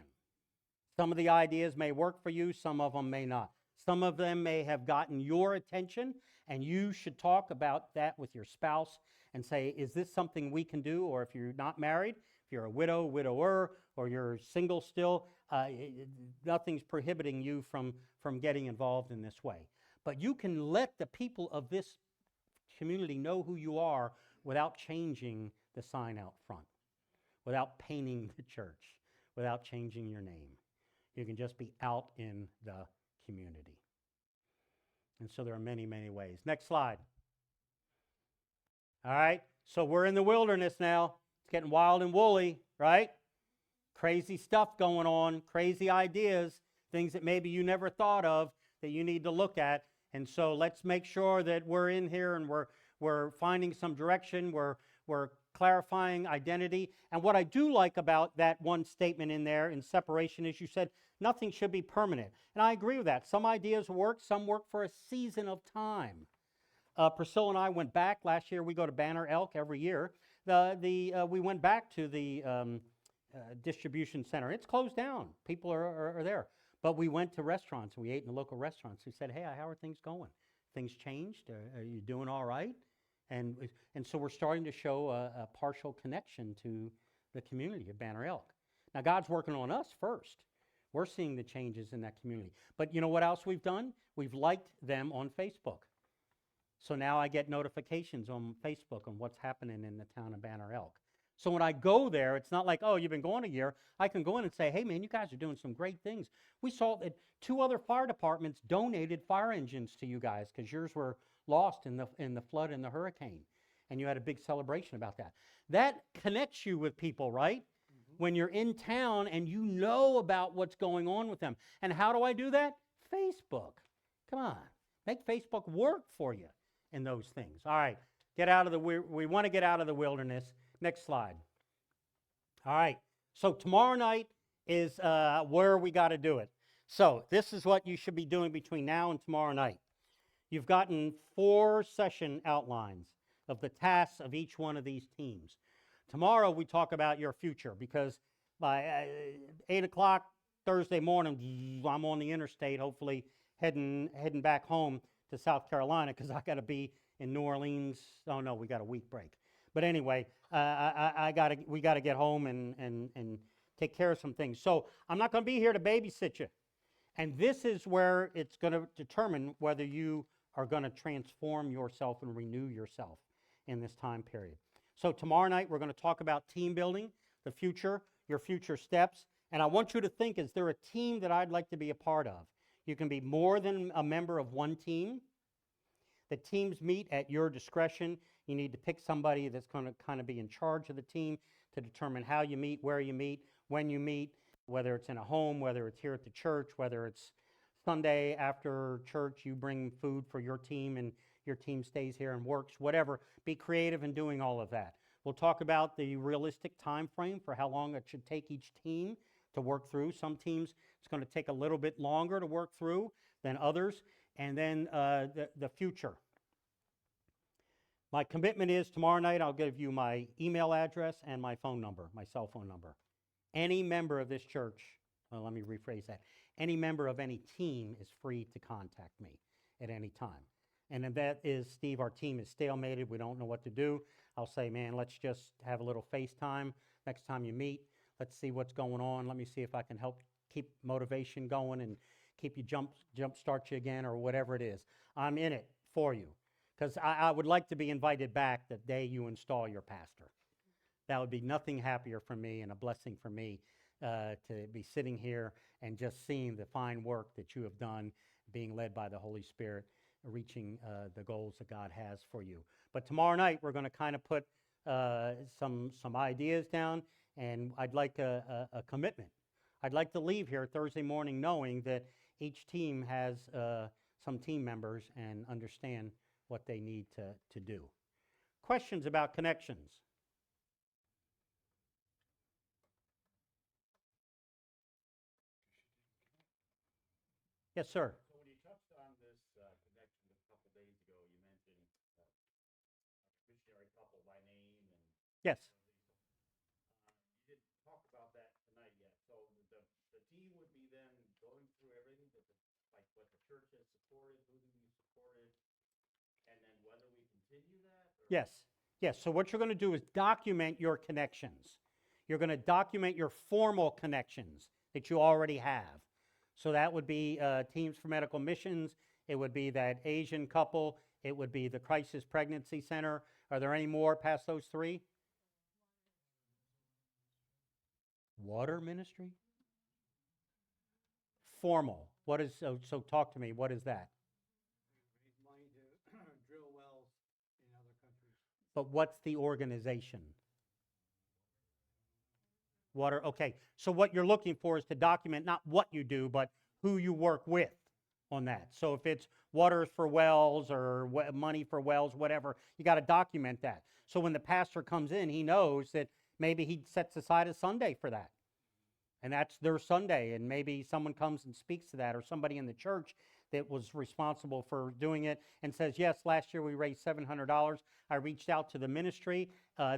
Some of the ideas may work for you, some of them may not. Some of them may have gotten your attention, and you should talk about that with your spouse and say, is this something we can do? Or if you're not married, if you're a widow, widower, or you're single still, nothing's prohibiting you from getting involved in this way. But you can let the people of this community know who you are without changing the sign out front, without painting the church, without changing your name. You can just be out in the community. And so there are many, many ways. Next slide. All right, so we're in the wilderness now. It's getting wild and woolly, right? Crazy stuff going on, crazy ideas, things that maybe you never thought of that you need to look at. And so let's make sure that we're in here and we're finding some direction, we're clarifying identity. And what I do like about that one statement in there in separation is you said nothing should be permanent. And I agree with that. Some ideas work, some work for a season of time. Priscilla and I went back last year. We go to Banner Elk every year. We went back to the distribution center. It's closed down. People are there. But we went to restaurants. We ate in the local restaurants. We said, hey, how are things going? Things changed? Are you doing all right? And so we're starting to show a partial connection to the community of Banner Elk. Now, God's working on us first. We're seeing the changes in that community. But you know what else we've done? We've liked them on Facebook. So now I get notifications on Facebook on what's happening in the town of Banner Elk. So when I go there, it's not like, oh, you've been going a year. I can go in and say, hey, man, you guys are doing some great things. We saw that 2 other fire departments donated fire engines to you guys because yours were lost in the flood and the hurricane. And you had a big celebration about that. That connects you with people, right? Mm-hmm. When you're in town and you know about what's going on with them. And how do I do that? Facebook. Come on. Make Facebook work for you in those things. All right. We want to get out of the wilderness. Next slide. All right. So tomorrow night is where we got to do it. So this is what you should be doing between now and tomorrow night. You've gotten 4 session outlines of the tasks of each one of these teams. Tomorrow we talk about your future because by 8 o'clock, Thursday morning, I'm on the interstate, hopefully heading back home to South Carolina because I got to be in New Orleans. Oh no, we got a week break. But anyway, we got to get home and take care of some things. So I'm not going to be here to babysit you. And this is where it's going to determine whether you are going to transform yourself and renew yourself in this time period. So tomorrow night, we're going to talk about team building, the future, your future steps. And I want you to think, is there a team that I'd like to be a part of? You can be more than a member of one team. The teams meet at your discretion. You need to pick somebody that's going to kind of be in charge of the team to determine how you meet, where you meet, when you meet, whether it's in a home, whether it's here at the church, whether it's Sunday after church, you bring food for your team and your team stays here and works, whatever. Be creative in doing all of that. We'll talk about the realistic time frame for how long it should take each team to work through. Some teams, it's going to take a little bit longer to work through than others. And then the future. My commitment is tomorrow night I'll give you my email address and my phone number, my cell phone number. Any member of this church, well, let me rephrase that. Any member of any team is free to contact me at any time. And if that is, Steve, our team is stalemated, we don't know what to do, I'll say, man, let's just have a little FaceTime next time you meet. Let's see what's going on. Let me see if I can help keep motivation going and keep you jump start you again or whatever it is. I'm in it for you because I would like to be invited back the day you install your pastor. That would be nothing happier for me and a blessing for me to be sitting here and just seeing the fine work that you have done, being led by the Holy Spirit, reaching the goals that God has for you. But tomorrow night, we're going to kind of put some ideas down, and I'd like a commitment. I'd like to leave here Thursday morning knowing that each team has some team members and understand what they need to do. Questions about connections? Yes, sir. So when you touched on this connection a couple days ago, you mentioned a missionary couple by name and Yes. you didn't talk about that tonight yet. So the team would be then going through everything that like what the church has supported, who do you supported, and then whether we continue that? Or? Yes. Yes. So what you're going to do is document your connections. You're going to document your formal connections that you already have. So that would be Teams for Medical Missions. It would be that Asian couple. It would be the Crisis Pregnancy Center. Are there any more past those three? Water ministry? Formal. What is, so talk to me. What is that? Raise money to drill wells in other countries. But what's the organization? Water, okay. So what you're looking for is to document not what you do, but who you work with on that. So if it's water for wells or money for wells, whatever, you got to document that. So when the pastor comes in, he knows that maybe he sets aside a Sunday for that. And that's their Sunday, and maybe someone comes and speaks to that, or somebody in the church that was responsible for doing it and says, yes, last year we raised $700. I reached out to the ministry.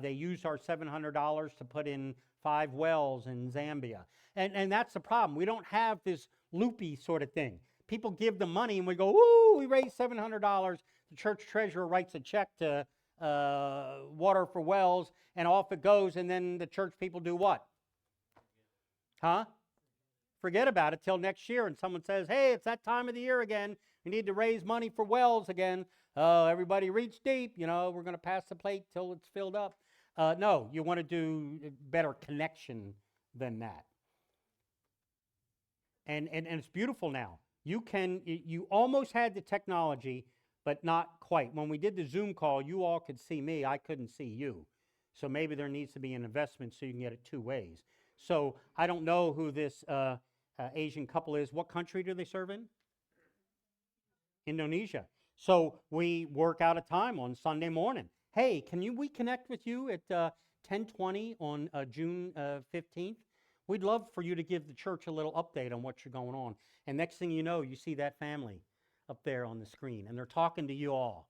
They used our $700 to put in 5 wells in Zambia. And that's the problem. We don't have this loopy sort of thing. People give the money and we go, ooh, we raised $700. The church treasurer writes a check to Water for Wells, and off it goes, and then the church people do what? Huh? Forget about it till next year, and someone says, hey, it's that time of the year again. We need to raise money for wells again. Oh, everybody reach deep. You know, we're going to pass the plate till it's filled up. No, you want to do better connection than that. And it's beautiful now. You almost had the technology, but not quite. When we did the Zoom call, you all could see me. I couldn't see you. So maybe there needs to be an investment so you can get it 2 ways. So I don't know who this Asian couple is. What country do they serve in? Indonesia. So we work out a time on Sunday morning. Hey, we connect with you at 10:20 on June 15th? We'd love for you to give the church a little update on what's going on. And next thing you know, you see that family up there on the screen, and they're talking to you all,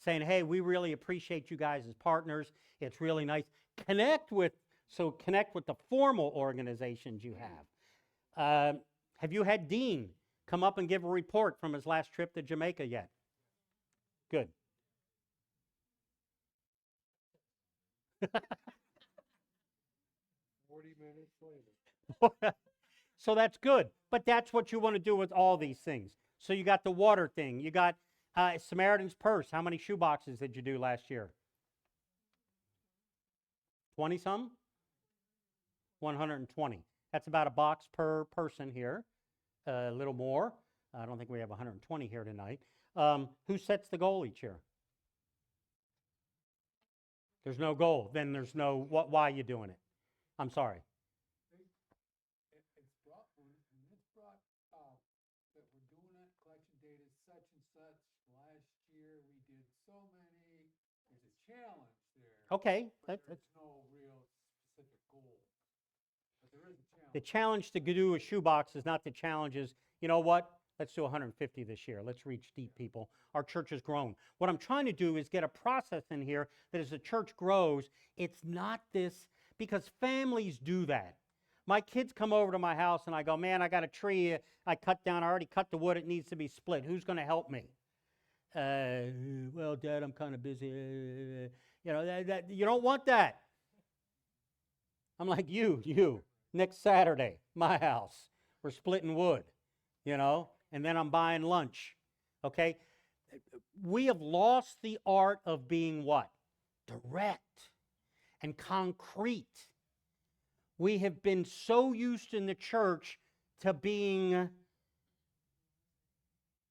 saying, hey, we really appreciate you guys as partners. It's really nice. Connect with the formal organizations you have. Have you had Dean come up and give a report from his last trip to Jamaica yet? Good. 40 minutes later. So that's good. But that's what you want to do with all these things. So you got the water thing. You got Samaritan's Purse. How many shoe boxes did you do last year? 20 some? 120. That's about a box per person here. A little more. I don't think we have 120 here tonight. Who sets the goal each year? There's no goal. Then there's no, why are you doing it? I'm sorry. It's brought, and it's brought up that we're doing it, collection date is such and such. Last year we did so many. There's a challenge there. Okay. But there's no real specific goal. But there is a challenge. The challenge to do a shoebox is not the challenge is, you know what? Let's do 150 this year. Let's reach deep people. Our church has grown. What I'm trying to do is get a process in here that as the church grows, it's not this, because families do that. My kids come over to my house and I go, man, I got a tree I cut down. I already cut the wood. It needs to be split. Who's going to help me? Well, Dad, I'm kind of busy. You know, you don't want that. I'm like, you, next Saturday, my house. We're splitting wood, you know, and then I'm buying lunch, okay? We have lost the art of being what? Direct and concrete. We have been so used in the church to being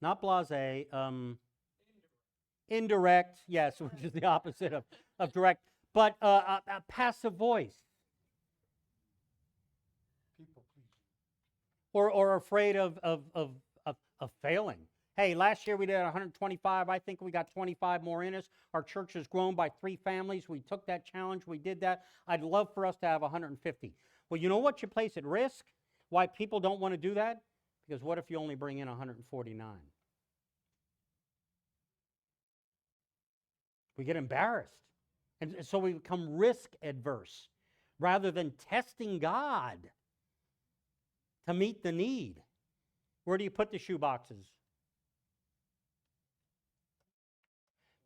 not blasé, indirect, yes, which is the opposite of direct, but a passive voice. People please. Or afraid of failing. Hey, last year we did 125. I think we got 25 more in us. Our church has grown by 3 families. We took that challenge. We did that. I'd love for us to have 150. Well, you know what you place at risk? Why people don't want to do that? Because what if you only bring in 149? We get embarrassed. And so we become risk adverse rather than testing God to meet the need. Where do you put the shoe boxes?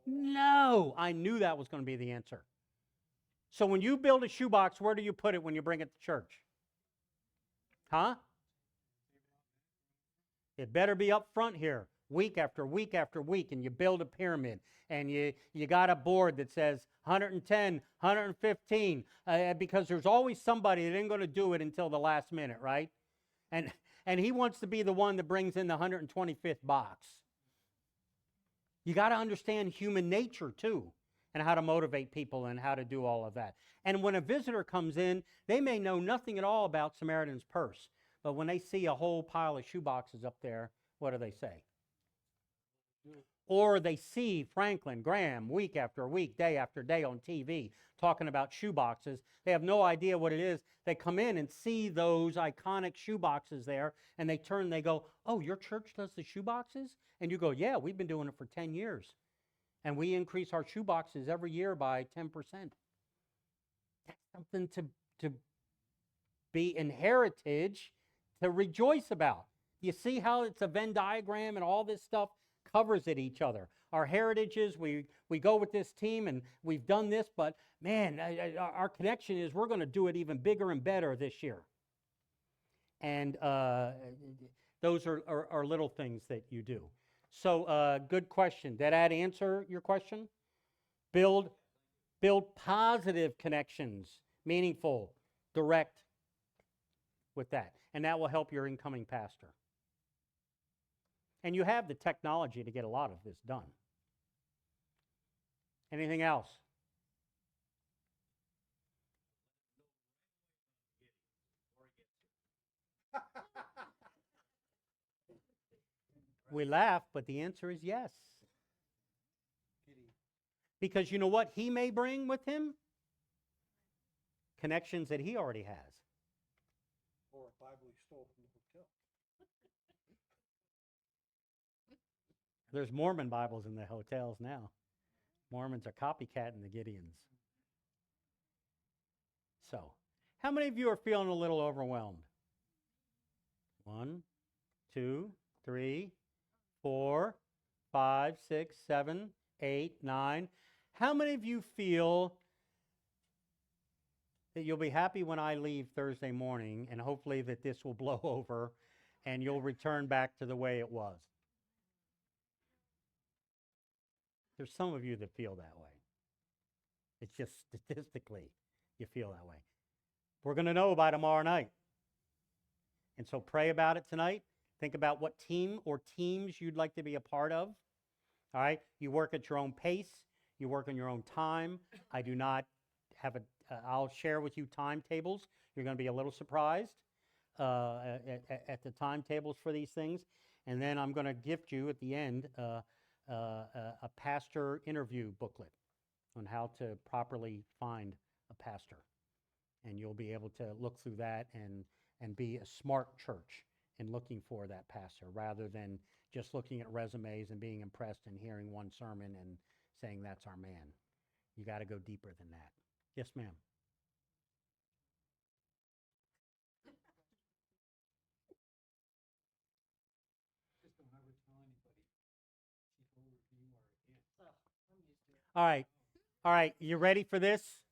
No, I knew that was going to be the answer. So when you build a shoebox, where do you put it when you bring it to church? Huh? It better be up front here, week after week after week, and you build a pyramid, and you got a board that says 110, 115, because there's always somebody that ain't going to do it until the last minute, right? And he wants to be the one that brings in the 125th box. You got to understand human nature too, and how to motivate people and how to do all of that. And when a visitor comes in, they may know nothing at all about Samaritan's Purse, but when they see a whole pile of shoe boxes up there, what do they say? Or they see Franklin Graham week after week, day after day on TV talking about shoe boxes. They have no idea what it is. They come in and see those iconic shoe boxes there, and they turn and they go, oh, your church does the shoe boxes? And you go, yeah, we've been doing it for 10 years. And we increase our shoe boxes every year by 10%. That's something to be in heritage to rejoice about. You see how it's a Venn diagram and all this stuff covers at each other. Our heritages, we go with this team and we've done this, but man, our connection is we're going to do it even bigger and better this year. And those are little things that you do. So good question. Did that answer your question? Build positive connections, meaningful, direct with that. And that will help your incoming pastor. And you have the technology to get a lot of this done. Anything else? We laugh, but the answer is yes. Because you know what he may bring with him? Connections that he already has. Or a Bible he stole from the hotel. There's Mormon Bibles in the hotels now. Mormons are copycatting the Gideons. So, how many of you are feeling a little overwhelmed? 1, 2, 3, 4, 5, 6, 7, 8, 9. How many of you feel that you'll be happy when I leave Thursday morning and hopefully that this will blow over and you'll return back to the way it was? There's some of you that feel that way. It's just statistically you feel that way. We're going to know by tomorrow night. And so pray about it tonight. Think about what team or teams you'd like to be a part of. All right? You work at your own pace. You work on your own time. I do not have I'll share with you timetables. You're going to be a little surprised at the timetables for these things. And then I'm going to gift you at the end a pastor interview booklet on how to properly find a pastor. And you'll be able to look through that and be a smart church in looking for that pastor rather than just looking at resumes and being impressed and hearing one sermon and saying that's our man. You got to go deeper than that. Yes, ma'am. Just don't ever tell anybody she's older than you are again. I'm used to it. All right. All right. You ready for this?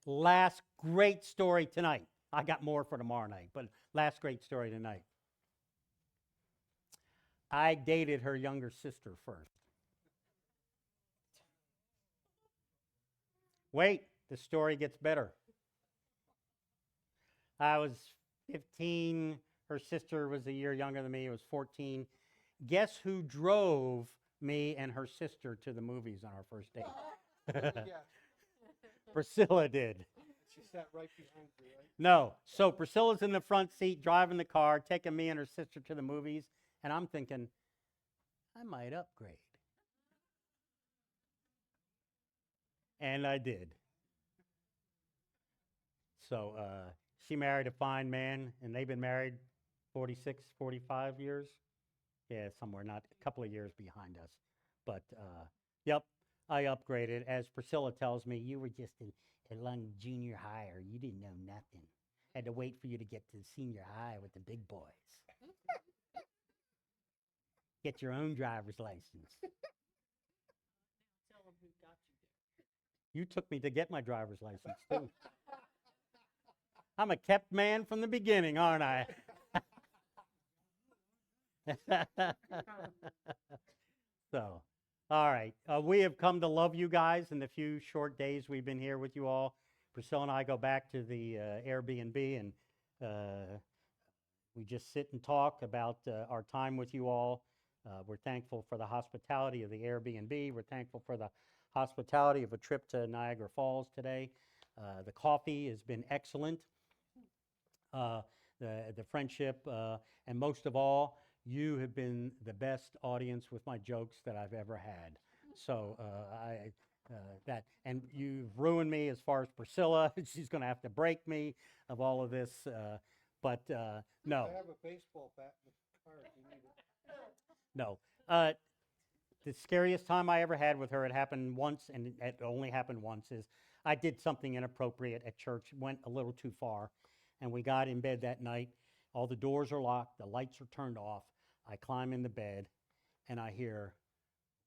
Last great story tonight. I got more for tomorrow night, but last great story tonight. I dated her younger sister first. Wait, the story gets better. I was 15. Her sister was a year younger than me. I was 14. Guess who drove me and her sister to the movies on our first date? Yeah, Priscilla did. she sat right behind you, right? No. So Priscilla's in the front seat driving the car, taking me and her sister to the movies. And I'm thinking, I might upgrade. And I did. So she married a fine man, and they've been married 46, 45 years. Yeah, somewhere, not a couple of years behind us. But, yep, I upgraded. As Priscilla tells me, you were just in Lung Junior High, or you didn't know nothing. Had to wait for you to get to senior high with the big boys. Get your own driver's license. Tell them who got you there. You took me to get my driver's license, too. I'm a kept man from the beginning, aren't I? So, all right. We have come to love you guys in the few short days we've been here with you all. Priscilla and I go back to the Airbnb, and we just sit and talk about our time with you all. We're thankful for the hospitality of the Airbnb. We're thankful for the hospitality of a trip to Niagara Falls today. The coffee has been excellent. The friendship, and most of all, you have been the best audience with my jokes that I've ever had. So and you've ruined me as far as Priscilla. She's going to have to break me of all of this. But no, I have a baseball bat in the car if you need it. no. The scariest time I ever had with her, it happened once, and it only happened once, is I did something inappropriate at church, went a little too far, and we got in bed that night. All the doors are locked, the lights are turned off. I climb in the bed, and I hear,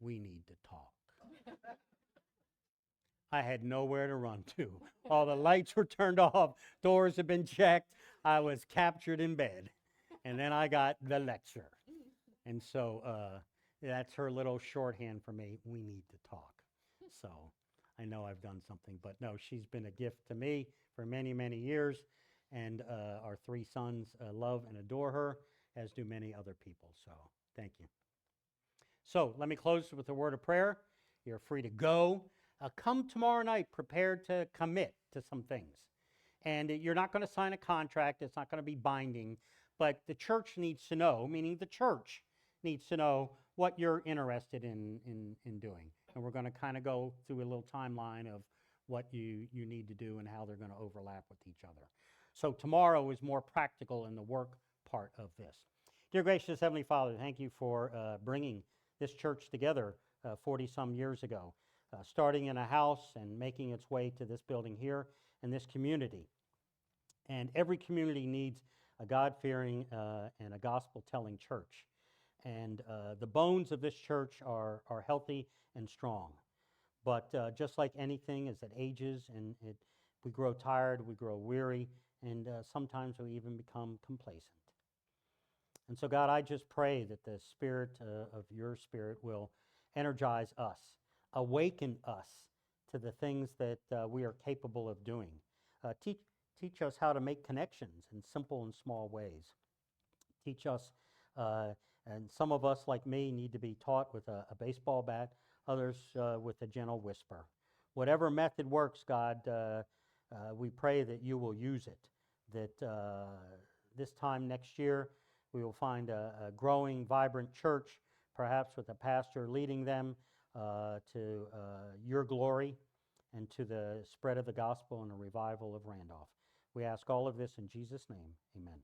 "We need to talk." I had nowhere to run to. All the lights were turned off, doors had been checked. I was captured in bed, and then I got the lecture. And so that's her little shorthand for me. We need to talk. So I know I've done something, but no, she's been a gift to me for many, many years. And our three sons love and adore her, as do many other people. So thank you. So let me close with a word of prayer. You're free to go. Come tomorrow night prepared to commit to some things. And you're not going to sign a contract. It's not going to be binding. But the church needs to know, meaning the church needs to know what you're interested in doing. And we're going to kind of go through a little timeline of what you need to do and how they're going to overlap with each other. So tomorrow is more practical in the work part of this. Dear gracious Heavenly Father, thank you for bringing this church together 40-some years ago, starting in a house and making its way to this building here and this community. And every community needs a God-fearing and a gospel-telling church. And the bones of this church are healthy and strong. But just like anything, as it ages and we grow tired, we grow weary, and sometimes we even become complacent. And so, God, I just pray that the Spirit of your Spirit will energize us, awaken us to the things that we are capable of doing. Teach us how to make connections in simple and small ways. Teach us, and some of us, like me, need to be taught with a baseball bat, others with a gentle whisper. Whatever method works, God, we pray that you will use it, that this time next year we will find a growing, vibrant church, perhaps with a pastor leading them to your glory and to the spread of the gospel and a revival of Randolph. We ask all of this in Jesus' name. Amen.